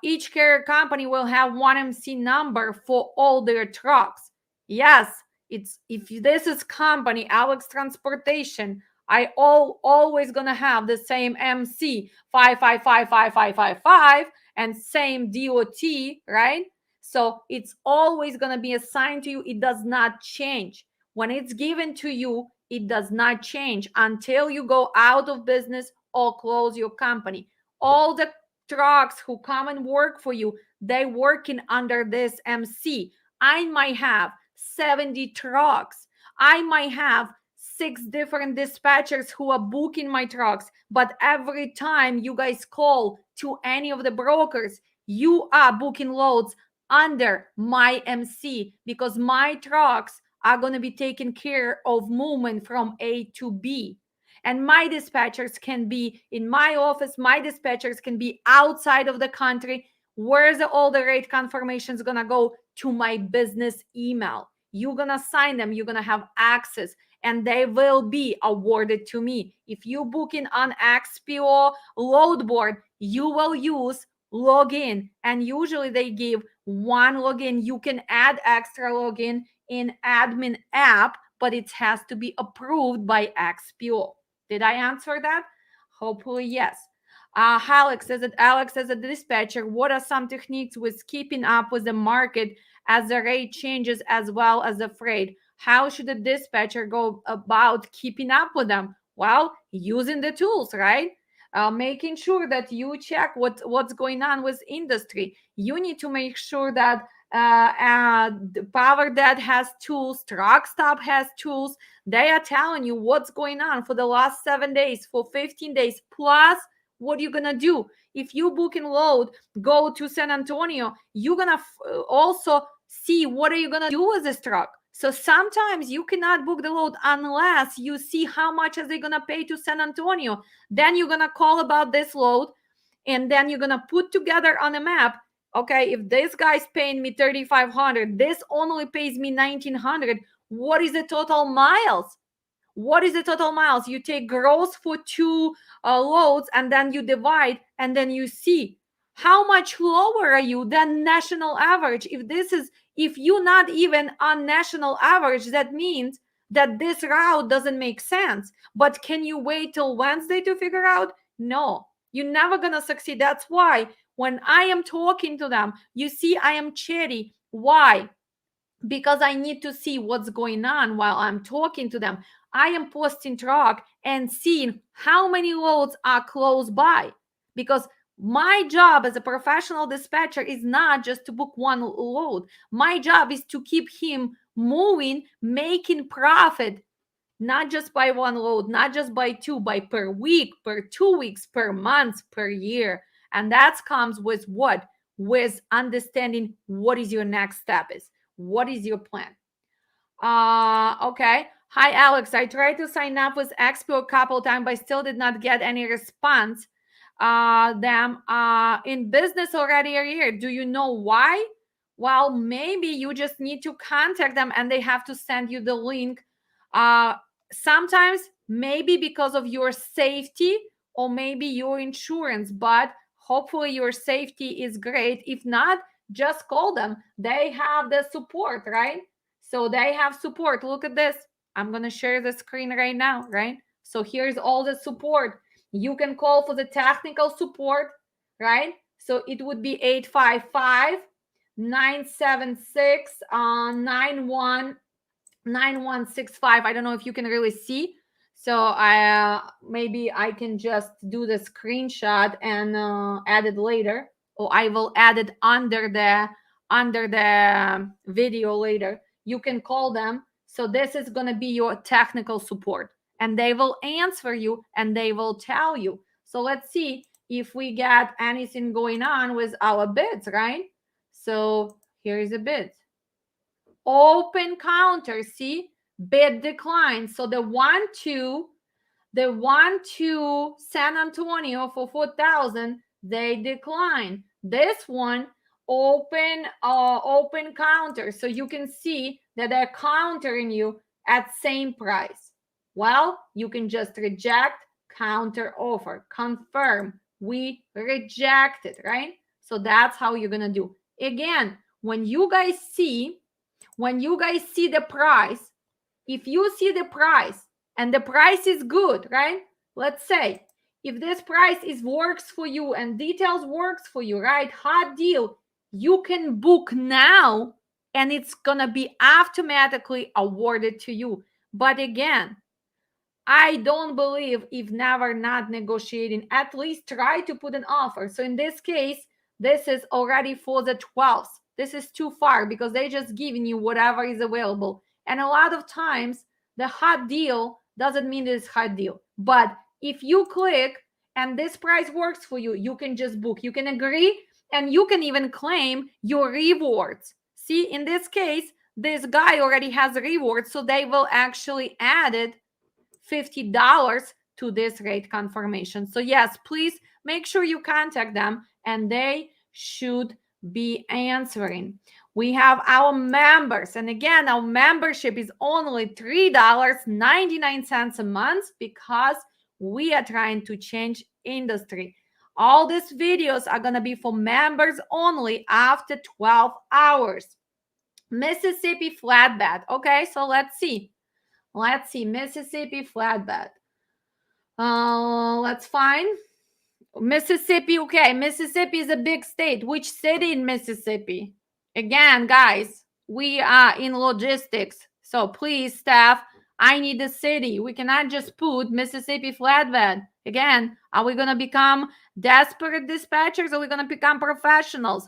Each carrier company will have one MC number for all their trucks. Yes, it's, if this is company Alex Transportation, I always gonna have the same MC 5555555 and same DOT, right? So it's always gonna be assigned to you. It does not change. When it's given to you, it does not change until you go out of business or close your company. All the trucks who come and work for you, they working under this MC. I might have 70 trucks. I might have 6 different dispatchers who are booking my trucks. But every time you guys call to any of the brokers, you are booking loads under my MC, because my trucks are going to be taking care of movement from A to B. And my dispatchers can be in my office, my dispatchers can be outside of the country. Where's all the rate confirmations gonna go? To my business email. You're gonna sign them, you're gonna have access, and they will be awarded to me. If you book in on XPO load board, you will use login, and usually they give one login. You can add extra login in admin app, but it has to be approved by XPO. Did I answer that? Hopefully, yes. Alex as a dispatcher, what are some techniques with keeping up with the market as the rate changes as well as the freight? How should a dispatcher go about keeping up with them? Well, using the tools, right? Making sure that you check what's going on with industry. You need to make sure that the Power Dead has tools, Truck Stop has tools. They are telling you what's going on for the last 7 days, for 15 days, plus what you're gonna do. If you book and load, go to San Antonio, you're gonna also see what are you gonna do with this truck. So sometimes you cannot book the load unless you see how much are they gonna pay to San Antonio. Then you're gonna call about this load, and then you're gonna put together on a map. Okay, if this guy's paying me 3,500, this only pays me 1,900. What is the total miles? What is the total miles? You take gross for two loads, and then you divide, and then you see how much lower are you than national average. If you're not even on national average, that means that this route doesn't make sense. But can you wait till Wednesday to figure out? No, you're never gonna succeed. That's why when I am talking to them, you see I am chatty. Why? Because I need to see what's going on while I'm talking to them. I am posting truck and seeing how many loads are close by, because my job as a professional dispatcher is not just to book one load. My job is to keep him moving, making profit, not just by one load, not just by two, by per week, per 2 weeks, per month, per year. And that comes with what? With understanding what is your next step is. What is your plan? Okay. Hi, Alex. I tried to sign up with XPO a couple times, but still did not get any response. Them in business already a year. Do you know why? Well, maybe you just need to contact them and they have to send you the link. Uh, Sometimes maybe because of your safety or maybe your insurance, but hopefully your safety is great. If not, just call them. They have the support, right? So they have support. Look at this. I'm going to share the screen right now, right? So here's all the support. You can call for the technical support, right? So it would be 855 976 9165. I don't know if you can really see. So I maybe I can just do the screenshot and add it later, or I will add it under the video later. You can call them. So this is going to be your technical support, and they will answer you and they will tell you. So let's see if we get anything going on with our bids, right? So here is a bid. Open counter, see, bid decline. So the one to San Antonio for 4,000, they decline. This one open counter, so you can see that they're countering you at same price. Well, you can just reject, counter offer, confirm, we reject it, right? So that's how you're gonna do. Again, when you guys see the price, if you see the price and the price is good, right? Let's say if this price works for you and details works for you, right? Hot deal, you can book now and it's gonna be automatically awarded to you. But again, I don't believe if never not negotiating, at least try to put an offer. So in this case, this is already for the 12th. This is too far because they just giving you whatever is available. And a lot of times the hot deal doesn't mean it's hot deal. But if you click and this price works for you, you can just book. You can agree and you can even claim your rewards. See, in this case, this guy already has rewards, so they will actually add it $50 to this rate confirmation. So yes, please make sure you contact them and they should be answering. We have our members, and again, our membership is only $3.99 a month because we are trying to change industry. All these videos are going to be for members only after 12 hours. Mississippi flatbed. Okay, so let's see. Mississippi flatbed. Let's find Mississippi. Okay, Mississippi is a big state. Which city in Mississippi? Again, guys, we are in logistics. So please, staff, I need a city. We cannot just put Mississippi flatbed. Again, are we going to become desperate dispatchers or are we going to become professionals?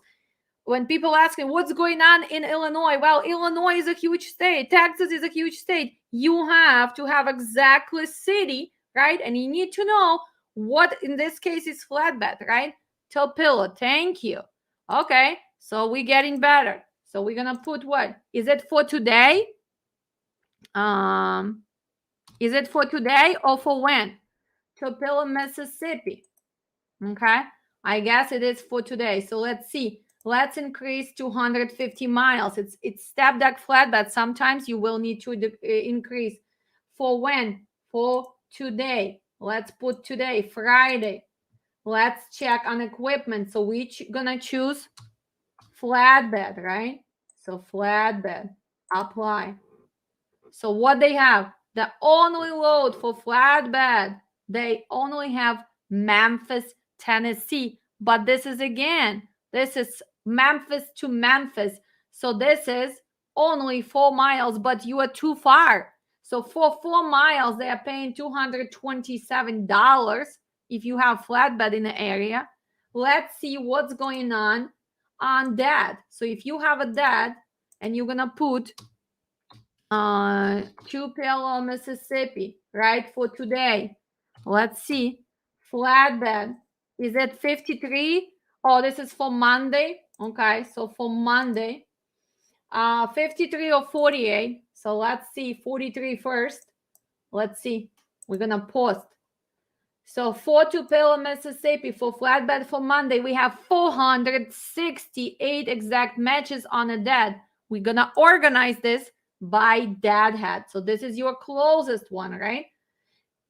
When people ask me what's going on in Illinois, well, Illinois is a huge state. Texas is a huge state. You have to have exactly city, right? And you need to know what in this case is flatbed, right? Topila, thank you. Okay, so we're getting better. So we're gonna put what? Is it for today? Is it for today or for when? Topila, Mississippi. Okay, I guess it is for today. So let's see. Let's increase 250 miles. It's step deck flatbed. Sometimes you will need to increase. For when? For today. Let's put today, Friday. Let's check on equipment. So we're gonna choose flatbed, right? So flatbed, apply. So what they have, the only load for flatbed, they only have Memphis, Tennessee. But this is Memphis to Memphis. So this is only 4 miles, but you are too far. So for 4 miles, they are paying $227 if you have flatbed in the area. Let's see what's going on that. So if you have a that and you're going to put Tupelo, Mississippi, right, for today. Let's see. Flatbed. Is it 53? Oh, this is for Monday. Okay, so for Monday. 53 or 48. So let's see. 43 first. Let's see. We're going to post. So for Tupelo, Mississippi, for flatbed for Monday, we have 468 exact matches on a dead. We're going to organize this by dad head. So this is your closest one, right?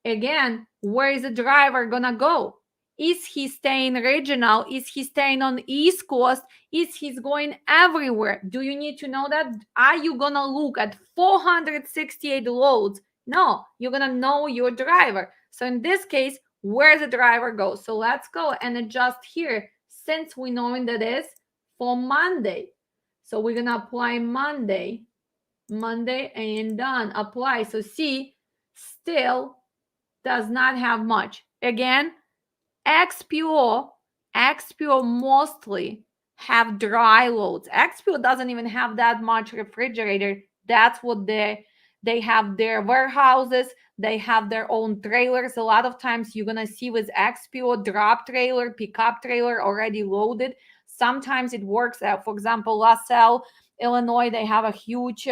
Again, where is the driver gonna go? Is he staying regional? Is he staying on the East Coast? Is he going everywhere? Do you need to know that? Are you gonna look at 468 loads? No, you're gonna know your driver. So in this case, where the driver goes. So let's go and adjust here since we know that is for Monday. So we're gonna apply Monday and done. Apply. So see, still does not have much. Again, XPO mostly have dry loads. XPO doesn't even have that much refrigerator. That's what they have their warehouses. They have their own trailers. A lot of times you're going to see with XPO drop trailer, pickup trailer already loaded. Sometimes it works out. For example, LaSalle, Illinois, they have a huge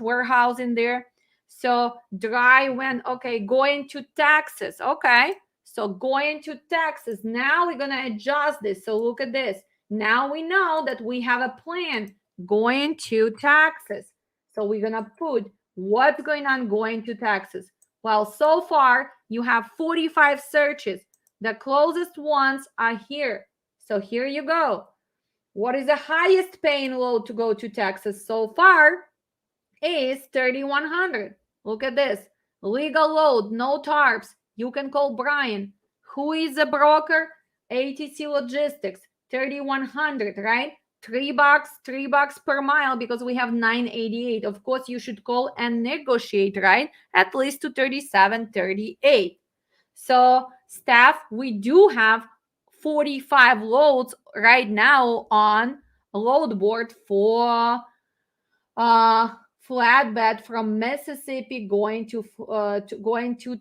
warehouse in there. So dry when, okay, going to Texas. Okay, so going to Texas. Now we're going to adjust this. So look at this. Now we know that we have a plan going to Texas. So we're going to put what's going on going to Texas. Well, so far you have 45 searches. The closest ones are here. So here you go. What is the highest paying load to go to Texas so far? Is 3,100. Look at this. Legal load, no tarps. You can call Brian. Who is a broker? ATC Logistics, 3,100, right? $3 per mile because we have 988. Of course, you should call and negotiate, right? At least to 37.38. So, staff, we do have 45 loads right now on a load board for flatbed from Mississippi going to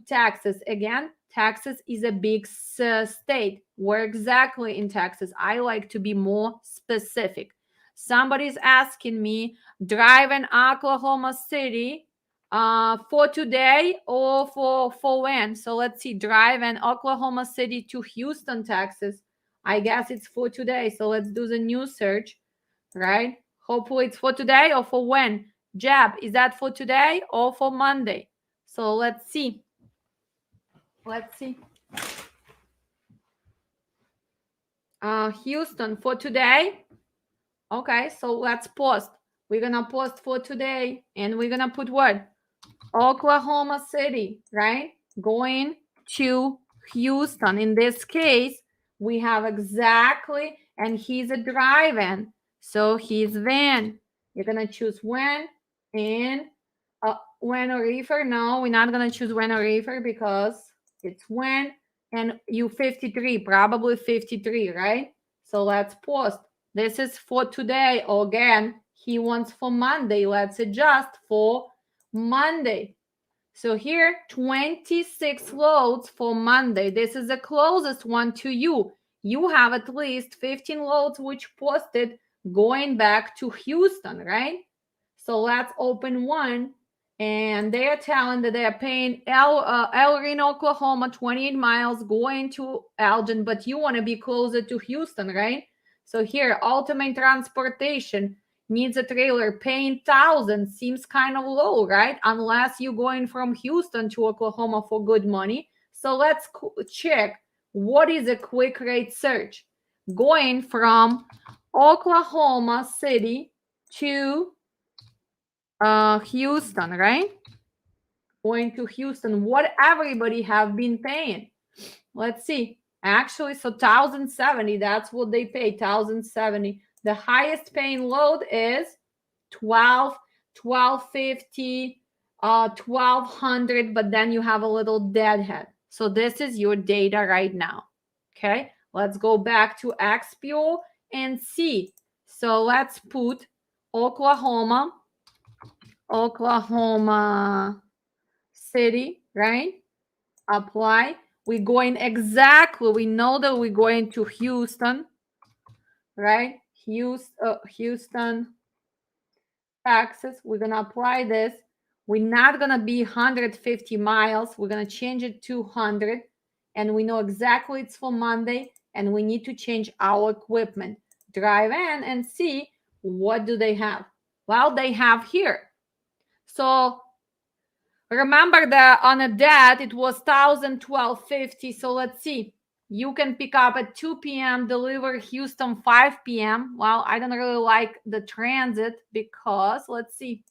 Texas. Again, Texas is a big state. Where exactly in Texas? I like to be more specific. Somebody's asking me, driving Oklahoma City for today or for when? So let's see, driving Oklahoma City to Houston, Texas. I guess it's for today. So let's do the new search, right? Hopefully it's for today or for when? Jab, is that for today or for Monday? So let's see. Houston for today. Okay, so let's post. We're gonna post for today, and we're gonna put what? Oklahoma City, right? Going to Houston. In this case, we have exactly, and he's a drive-in, so he's van. You're gonna choose when and when or reefer. No, we're not gonna choose when or reefer because it's when and you 53, probably 53, right? So let's post. This is for today. Again, he wants for Monday. Let's adjust for Monday. So here, 26 loads for Monday. This is the closest one to you. You have at least 15 loads which posted going back to Houston, right? So let's open one. And they are telling that they are paying El Reno, Oklahoma, 28 miles going to Elgin, but you want to be closer to Houston, right? So here, ultimate transportation needs a trailer, paying 1,000 seems kind of low, right? Unless you're going from Houston to Oklahoma for good money. So let's check what is a quick rate search. Going from Oklahoma City to Houston, right? Going to Houston, what everybody have been paying. Let's see. Actually, so 1,070, that's what they pay, 1,070. The highest paying load is 12, 1,250, 1,200, but then you have a little deadhead. So this is your data right now. Okay, let's go back to XPO and see. So let's put Oklahoma City, right? Apply. We're going exactly, we know that we're going to Houston, right? Houston, Texas. We're going to apply this. We're not going to be 150 miles. We're going to change it to 100. And we know exactly it's for Monday. And we need to change our equipment. Drive in and see what do they have. Well, they have here. So remember that on a debt, it was 1,012.50. So let's see. You can pick up at 2 p.m., deliver Houston 5 p.m. Well, I don't really like the transit because, let's see,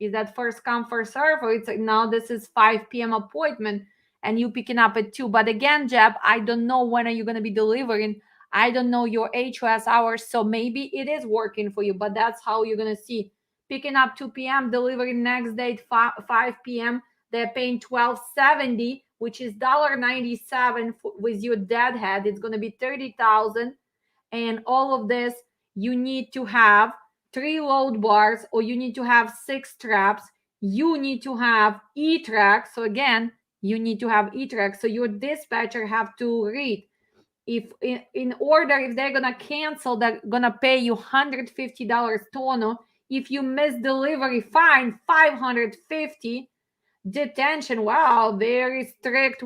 is that first come, first serve? Or it's like, now this is 5 p.m. appointment and you picking up at 2. But again, Jeb, I don't know when are you going to be delivering. I don't know your HOS hours. So maybe it is working for you, but that's how you're going to see. Picking up 2 p.m., delivering next day 5 p.m. They're paying $12.70, which is $1.97 with your deadhead. It's going to be 30,000. And all of this, you need to have 3 load bars, or you need to have 6 straps. You need to have E-track. So again, you need to have E-track. So your dispatcher have to read. If in order, if they're gonna cancel, they're gonna pay you $150 tono. If you miss delivery, fine, $550. Detention, wow, very strict,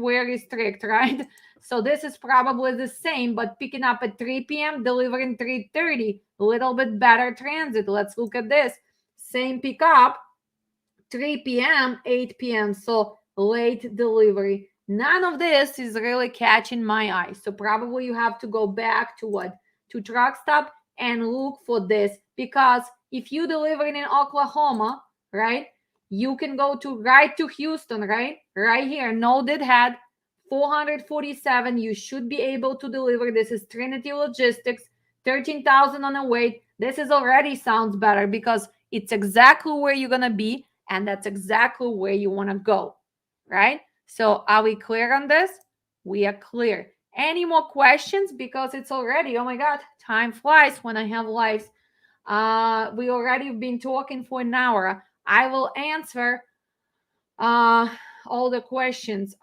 right? So this is probably the same, but picking up at 3 p.m., delivering 3:30, a little bit better transit. Let's look at this. Same pickup, 3 p.m., 8 p.m. So late delivery. None of this is really catching my eye. So probably you have to go back to what? To truck stop and look for this, because if you delivering in Oklahoma, right? You can go to right to Houston, right? Right here. No deadhead. 447. You should be able to deliver. This is Trinity Logistics. 13,000 on a weight. This is already sounds better because it's exactly where you're gonna be, and that's exactly where you want to go, right? So are we clear on this? We are clear. Any more questions? Because it's already, oh my God, time flies when I have lives. We already been talking for an hour. I will answer all the questions.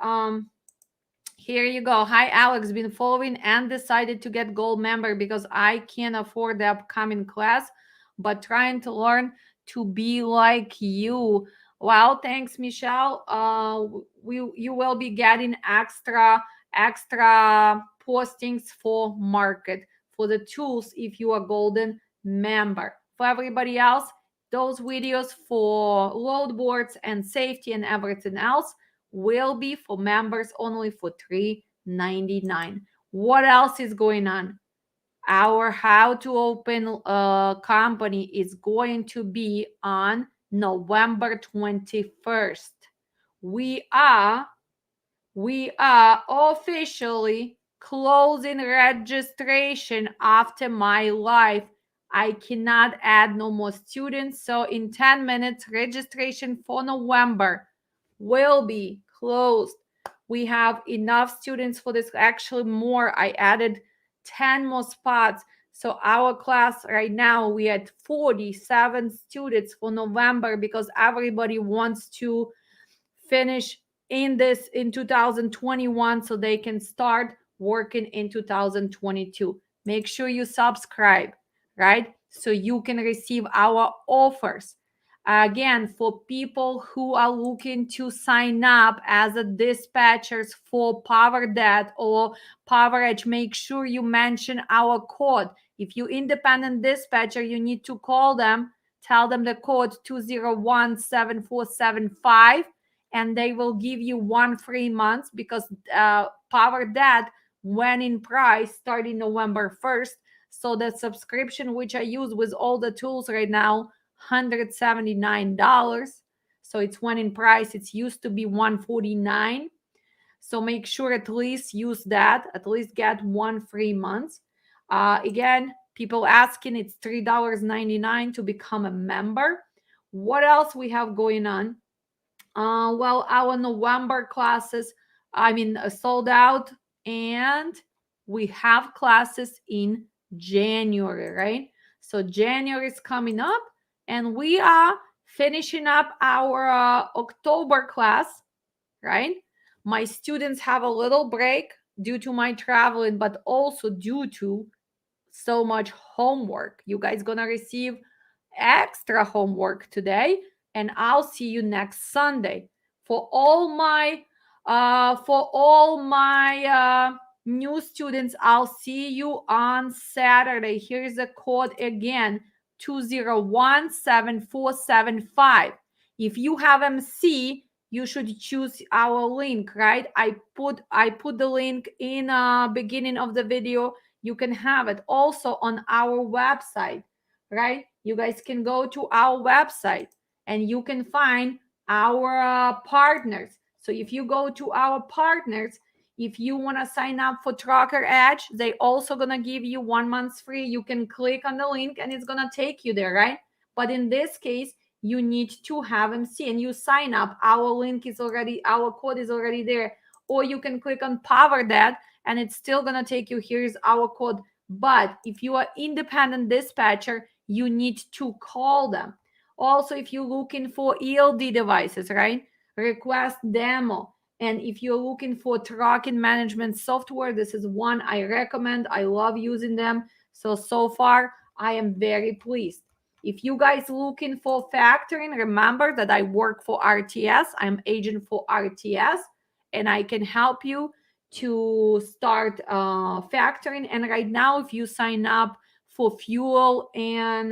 Here you go. Hi, Alex. Been following and decided to get gold member because I can't afford the upcoming class, but trying to learn to be like you. Well, thanks, Michelle. You will be getting extra postings for market for the tools if you are golden member. For everybody else, those videos for load boards and safety and everything else will be for members only for $3.99. What else is going on? Our how to open a company is going to be on November 21st. We are we are officially closing registration after my life. I cannot add no more students, so in 10 minutes, registration for November will be closed. We have enough students for this, actually more. I added 10 more spots. So our class right now, we had 47 students for November because everybody wants to finish in 2021 so they can start working in 2022. Make sure you subscribe, right? So you can receive our offers. Again, for people who are looking to sign up as a dispatchers for Power Debt or Power Edge, make sure you mention our code. If you independent dispatcher, you need to call them, tell them the code 2017475, and they will give you 1 free month because Power Dad went in price starting November 1st. So the subscription, which I use with all the tools right now, $179. So it's went in price. It's used to be $149. So make sure at least use that, at least get 1 free month. Again, people asking, it's $3.99 to become a member. What else we have going on? Well, our November classes, sold out, and we have classes in January, right? So January is coming up, and we are finishing up our October class, right? My students have a little break due to my traveling, but also due to so much homework. You guys gonna receive extra homework today, and I'll see you next Sunday. For all my new students, I'll see you on Saturday. Here's the code again, 2017475. If you have MC, you should choose our link, right? I put the link in beginning of the video. You can have it also on our website, right? You guys can go to our website and you can find our partners. So if you go to our partners, if you want to sign up for Tracker Edge, they also gonna give you 1 month free. You can click on the link and it's gonna take you there, right? But in this case, you need to have MC and you sign up. Our code is already there. Or you can click on Power That and it's still gonna take you. Here's our code. But if you are independent dispatcher, you need to call them. Also, if you're looking for ELD devices, right? Request demo. And if you're looking for tracking management software, this is one I recommend. I love using them. So far, I am very pleased. If you guys looking for factoring, remember that I work for RTS. I'm agent for RTS, and I can help you to start factoring. And right now, if you sign up for fuel and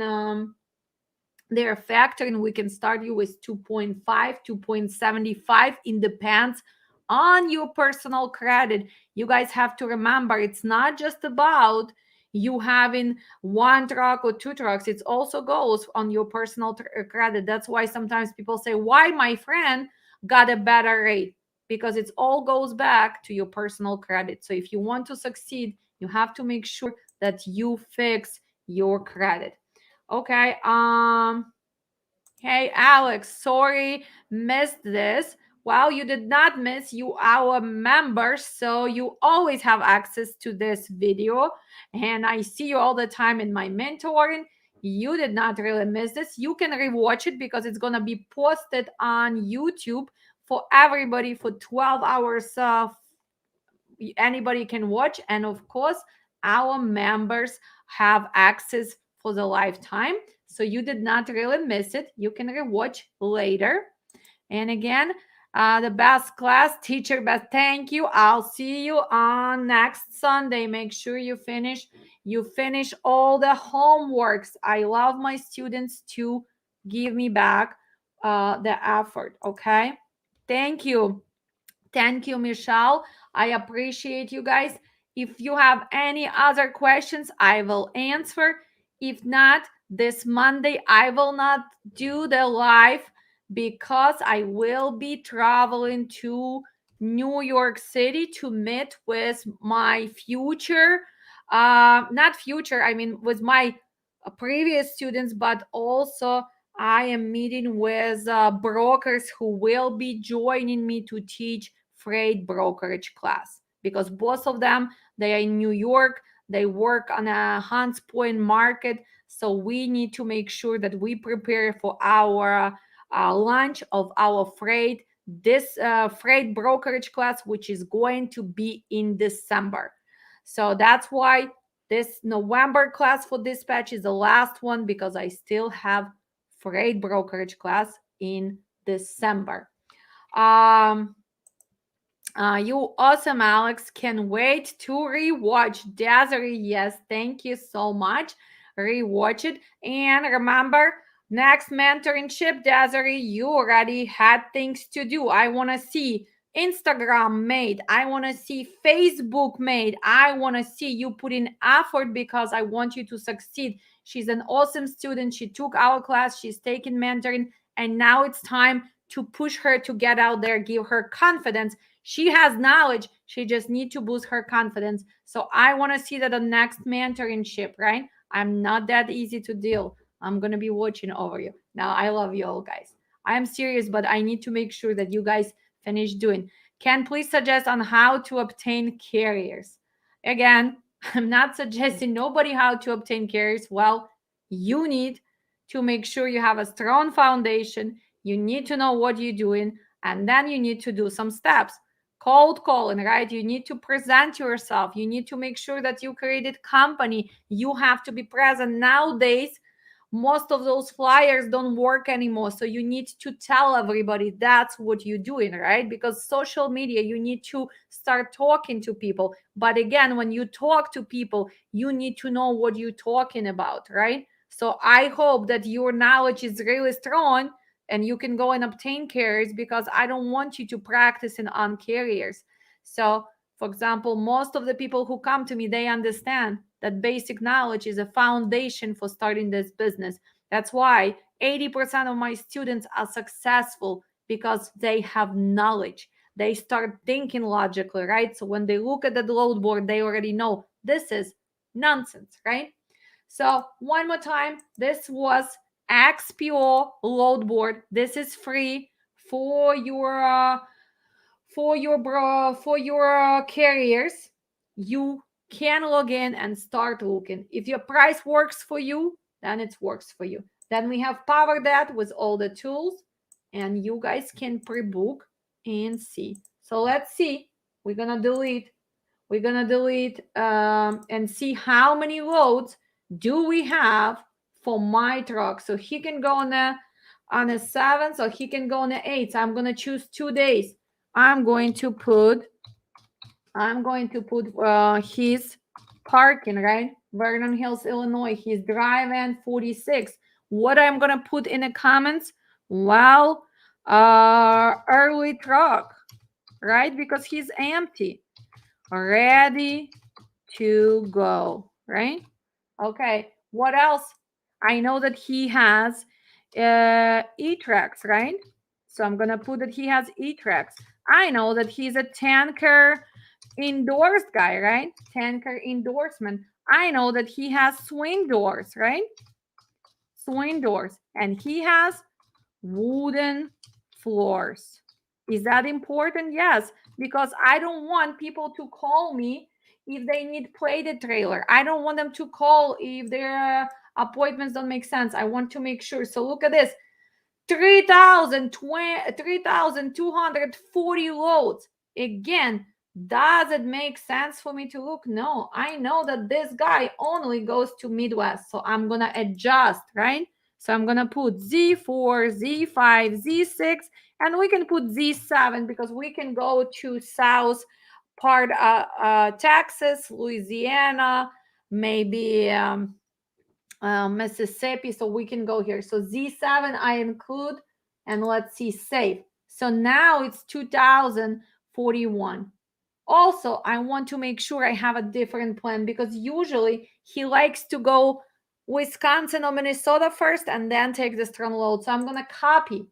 their factoring, we can start you with 2.5, 2.75. It depends on your personal credit. You guys have to remember, it's not just about you having one truck or two trucks. It also goes on your personal credit. That's why sometimes people say, why my friend got a better rate? Because it all goes back to your personal credit. So if you want to succeed, you have to make sure that you fix your credit. Okay. Hey, Alex, sorry, missed this. Well, you did not miss, you our members, so you always have access to this video. And I see you all the time in my mentoring. You did not really miss this. You can rewatch it because it's gonna be posted on YouTube for everybody for 12 hours. Anybody can watch, and of course, our members have access for the lifetime. So you did not really miss it. You can rewatch later. And again, the best class, teacher best. Thank you. I'll see you on next Sunday. Make sure you finish all the homeworks. I love my students to give me back the effort. Okay. Thank you. Thank you, Michelle. I appreciate you guys. If you have any other questions, I will answer. If not, this Monday I will not do the live because I will be traveling to New York City to meet with my future, not future, I mean, with my previous students, but also I am meeting with brokers who will be joining me to teach freight brokerage class because both of them, they are in New York. They work on a Hunts Point market. So we need to make sure that we prepare for our launch of our this freight brokerage class, which is going to be in December. So that's why this November class for dispatch is the last one because I still have freight brokerage class in December. You awesome, Alex. Can wait to rewatch Desiree. Yes, thank you so much. Rewatch it. And remember, next mentorship, Desiree, you already had things to do. I want to see Instagram made. I want to see Facebook made. I want to see you put in effort because I want you to succeed. She's an awesome student. She took our class. She's taking mentoring. And now it's time to push her to get out there, give her confidence. She has knowledge. She just needs to boost her confidence. So I want to see that the next mentorship, right? I'm not that easy to deal. I'm going to be watching over you. Now, I love you all, guys. I am serious, but I need to make sure that you guys finish doing. Can please suggest on how to obtain carriers? Again, I'm not suggesting nobody how to obtain carriers. Well, you need to make sure you have a strong foundation. You need to know what you're doing, and then you need to do some steps. Cold calling, right? You need to present yourself. You need to make sure that you created company. You have to be present. Nowadays, most of those flyers don't work anymore. So you need to tell everybody that's what you're doing, right? Because social media, you need to start talking to people. But again, when you talk to people, you need to know what you're talking about, right? So I hope that your knowledge is really strong and you can go and obtain carriers because I don't want you to practice on carriers. So, for example, most of the people who come to me, they understand that basic knowledge is a foundation for starting this business. That's why 80% of my students are successful because they have knowledge. They start thinking logically, right? So when they look at the load board, they already know this is nonsense, right? So one more time, this was XPO load board. This is free for your carriers. You can log in and start looking. If your price works for you, then it works for you. Then we have Power that with all the tools, and you guys can pre-book and see. So let's see. We're gonna delete. And see how many loads do we have for my truck. So he can go on a 7, so he can go on a 8. So I'm gonna choose 2 days. I'm going to put his parking, right? Vernon Hills, Illinois. He's driving 46. What I'm gonna put in the comments? Well, early truck, right? Because he's empty. Ready to go, right? Okay. What else? I know that he has e-tracks, right? So I'm gonna put that he has e-tracks. I know that he's a tanker endorsed guy, right? Tanker endorsement. I know that he has swing doors, right? Swing doors. And he has wooden floors. Is that important? Yes, because I don't want people to call me if they need plated trailer. I don't want them to call if their appointments don't make sense. I want to make sure. So look at this. 3,240 loads. Again, does it make sense for me to look? No, I know that this guy only goes to Midwest. So I'm going to adjust, right? So I'm going to put Z4, Z5, Z6, and we can put Z7 because we can go to South part, Texas, Louisiana, maybe Mississippi. So we can go here. So Z7 I include, and let's see, save. So now it's 2041. Also, I want to make sure I have a different plan because usually he likes to go Wisconsin or Minnesota first and then take the strong load. So I'm gonna copy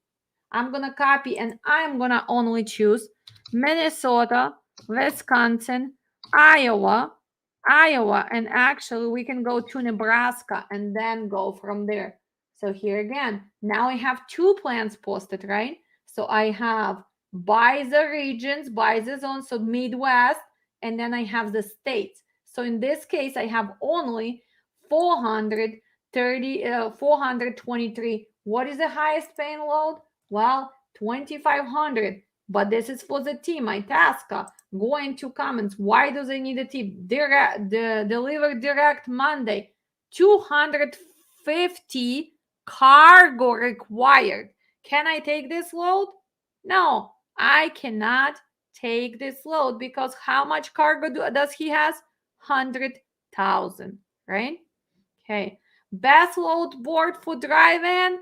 and I'm gonna only choose Minnesota, Wisconsin, Iowa, and actually we can go to Nebraska and then go from there. So here again, now I have two plans posted, right? So I have by the regions, by the zone, so Midwest, and then I have the states. So in this case, I have only 423. What is the highest paying load? Well, 2,500. But this is for the team, Itasca. Go into comments. Why do they need a tip? Deliver direct Monday. 250 cargo required. Can I take this load? No, I cannot take this load because how much cargo does he has? 100,000, right? Okay. Best load board for drive-in?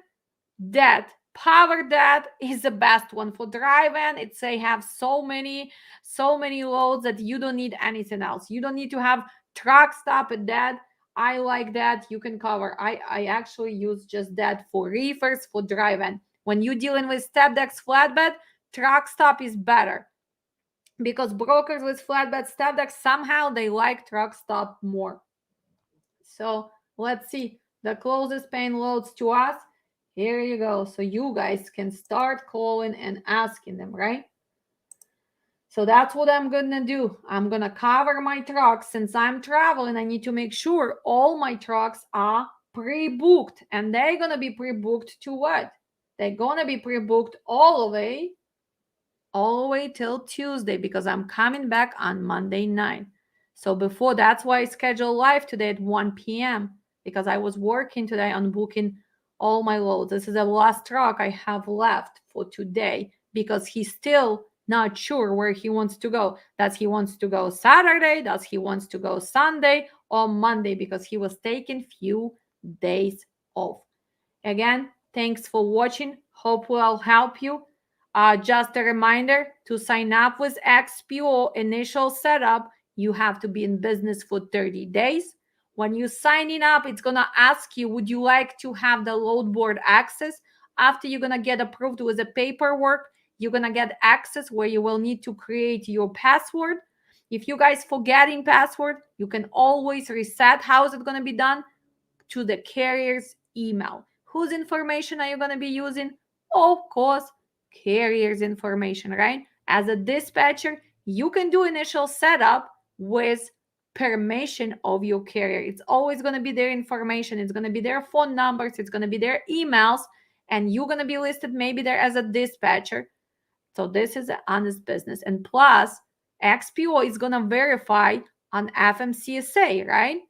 That power that is the best one for drive-in. It's they have so many loads that you don't need anything else. You don't need to have truck stop at that. I like that. You can cover. I actually use just that for reefers for drive-in. When you're dealing with step decks flatbed, truck stop is better because brokers with flatbed step decks somehow they like truck stop more. So let's see the closest paying loads to us. Here you go. So you guys can start calling and asking them, right? So that's what I'm gonna do. I'm gonna cover my trucks. Since I'm traveling, I need to make sure all my trucks are pre-booked. And they're gonna be pre-booked to what? They're gonna be pre-booked all the way till Tuesday because I'm coming back on Monday night. So before that's why I scheduled live today at 1 p.m. because I was working today on booking all my loads. This is the last truck I have left for today because he's still not sure where he wants to go. Does he wants to go Saturday? Does he wants to go Sunday or Monday? Because he was taking few days off. Again, thanks for watching. Hope will help you. Just a reminder to sign up with XPO initial setup, you have to be in business for 30 days. When you signing up, it's going to ask you, would you like to have the load board access? After you're going to get approved with the paperwork, you're going to get access where you will need to create your password. If you guys forgetting password, you can always reset. How is it going to be done? To the carrier's email. Whose information are you going to be using? Of course, carrier's information, right? As a dispatcher, you can do initial setup with permission of your carrier. It's always going to be their information. It's going to be their phone numbers. It's going to be their emails. And you're going to be listed maybe there as a dispatcher. So this is an honest business. And plus, XPO is going to verify on FMCSA, right?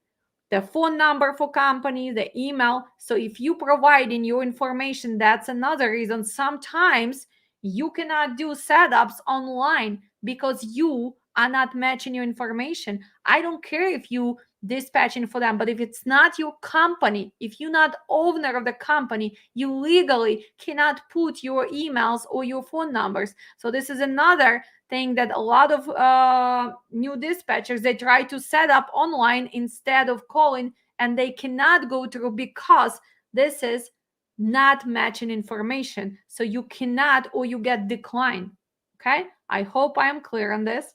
The phone number for company, the email. So if you provide in your information, that's another reason sometimes you cannot do setups online because you are not matching your information. I don't care if you dispatching for them, but if it's not your company, if you're not owner of the company, you legally cannot put your emails or your phone numbers. So this is another thing that a lot of new dispatchers they try to set up online instead of calling, and they cannot go through because this is not matching information, so you cannot or you get declined. Okay, I hope I am clear on this.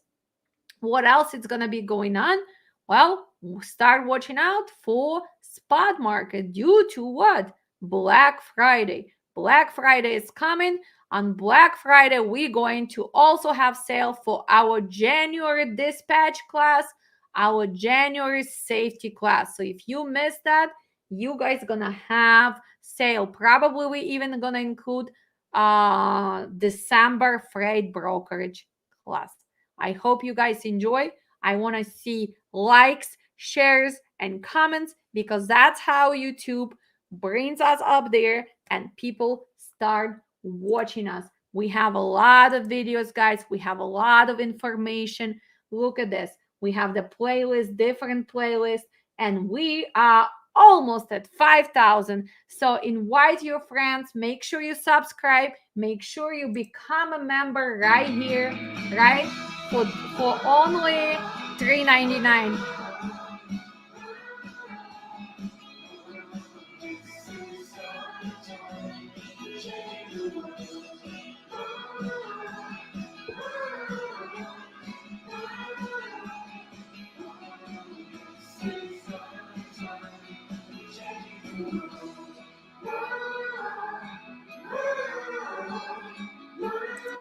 What else is going to be going on? Well, start watching out for spot market due to what? Black Friday. Black Friday is coming. On Black Friday, we're going to also have sale for our January dispatch class, our January safety class. So if you missed that, you guys gonna have sale. Probably we even gonna include December freight brokerage class. I hope you guys enjoy. I want to see likes, shares, and comments because that's how YouTube brings us up there and people start watching us. We have a lot of videos, guys. We have a lot of information. Look at this. We have the playlist, different playlists, and we are almost at 5,000. So invite your friends. Make sure you subscribe. Make sure you become a member right here, right? for only $3.99.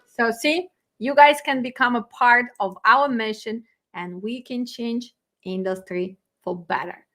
So see, you guys can become a part of our mission and we can change industry for better.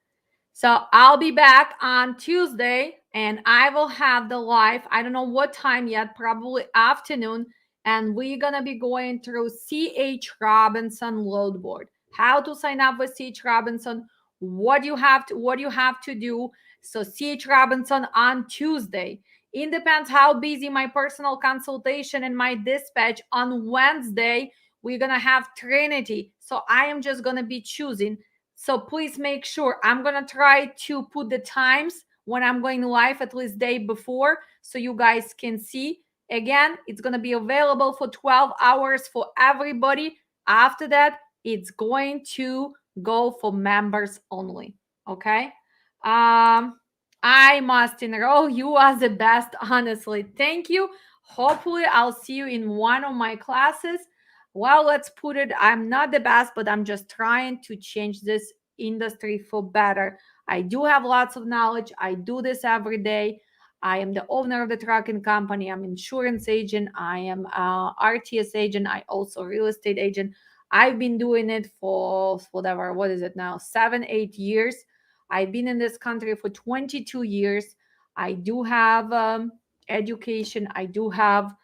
So I'll be back on Tuesday and I will have the live. I don't know what time yet, probably afternoon. And we're going to be going through C.H. Robinson load board. How to sign up with C.H. Robinson, what you have to do. So C.H. Robinson on Tuesday. It depends how busy my personal consultation and my dispatch on Wednesday. We're going to have Trinity. So I am just going to be choosing, so please make sure. I'm going to try to put the times when I'm going live at least day before so you guys can see. Again, it's going to be available for 12 hours for everybody. After that, it's going to go for members only. Okay? I must enroll. You are the best, honestly. Thank you. Hopefully, I'll see you in one of my classes. Well, let's put it, I'm not the best, but I'm just trying to change this industry for better. I do have lots of knowledge. I do this every day. I am the owner of the trucking company. I'm insurance agent. I am RTS agent. I also real estate agent. I've been doing it for whatever, what is it now? 7, 8 years. I've been in this country for 22 years. I do have education. I do have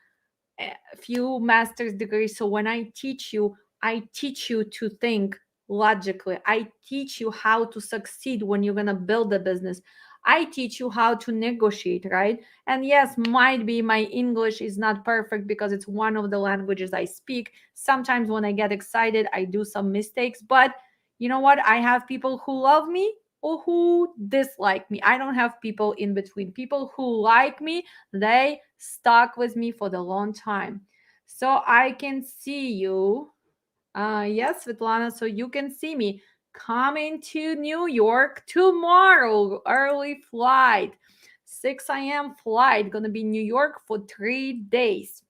a few master's degrees. So when I teach you to think logically. I teach you how to succeed when you're going to build a business. I teach you how to negotiate, right? And yes, might be my English is not perfect because it's one of the languages I speak. Sometimes when I get excited, I do some mistakes, but you know what? I have people who love me or who dislike me. I don't have people in between. People who like me, they stuck with me for the long time. So I can see you. Yes, Svetlana, so you can see me coming to New York tomorrow. Early flight. 6 a.m. flight. Gonna be in New York for 3 days.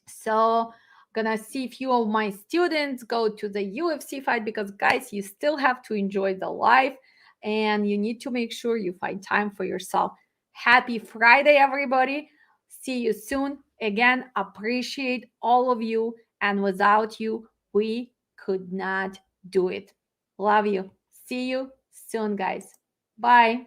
So gonna see a few of my students go to the UFC fight because guys, you still have to enjoy the life and you need to make sure you find time for yourself. Happy Friday, everybody. See you soon. Again, appreciate all of you. And without you, we could not do it. Love you. See you soon, guys. Bye.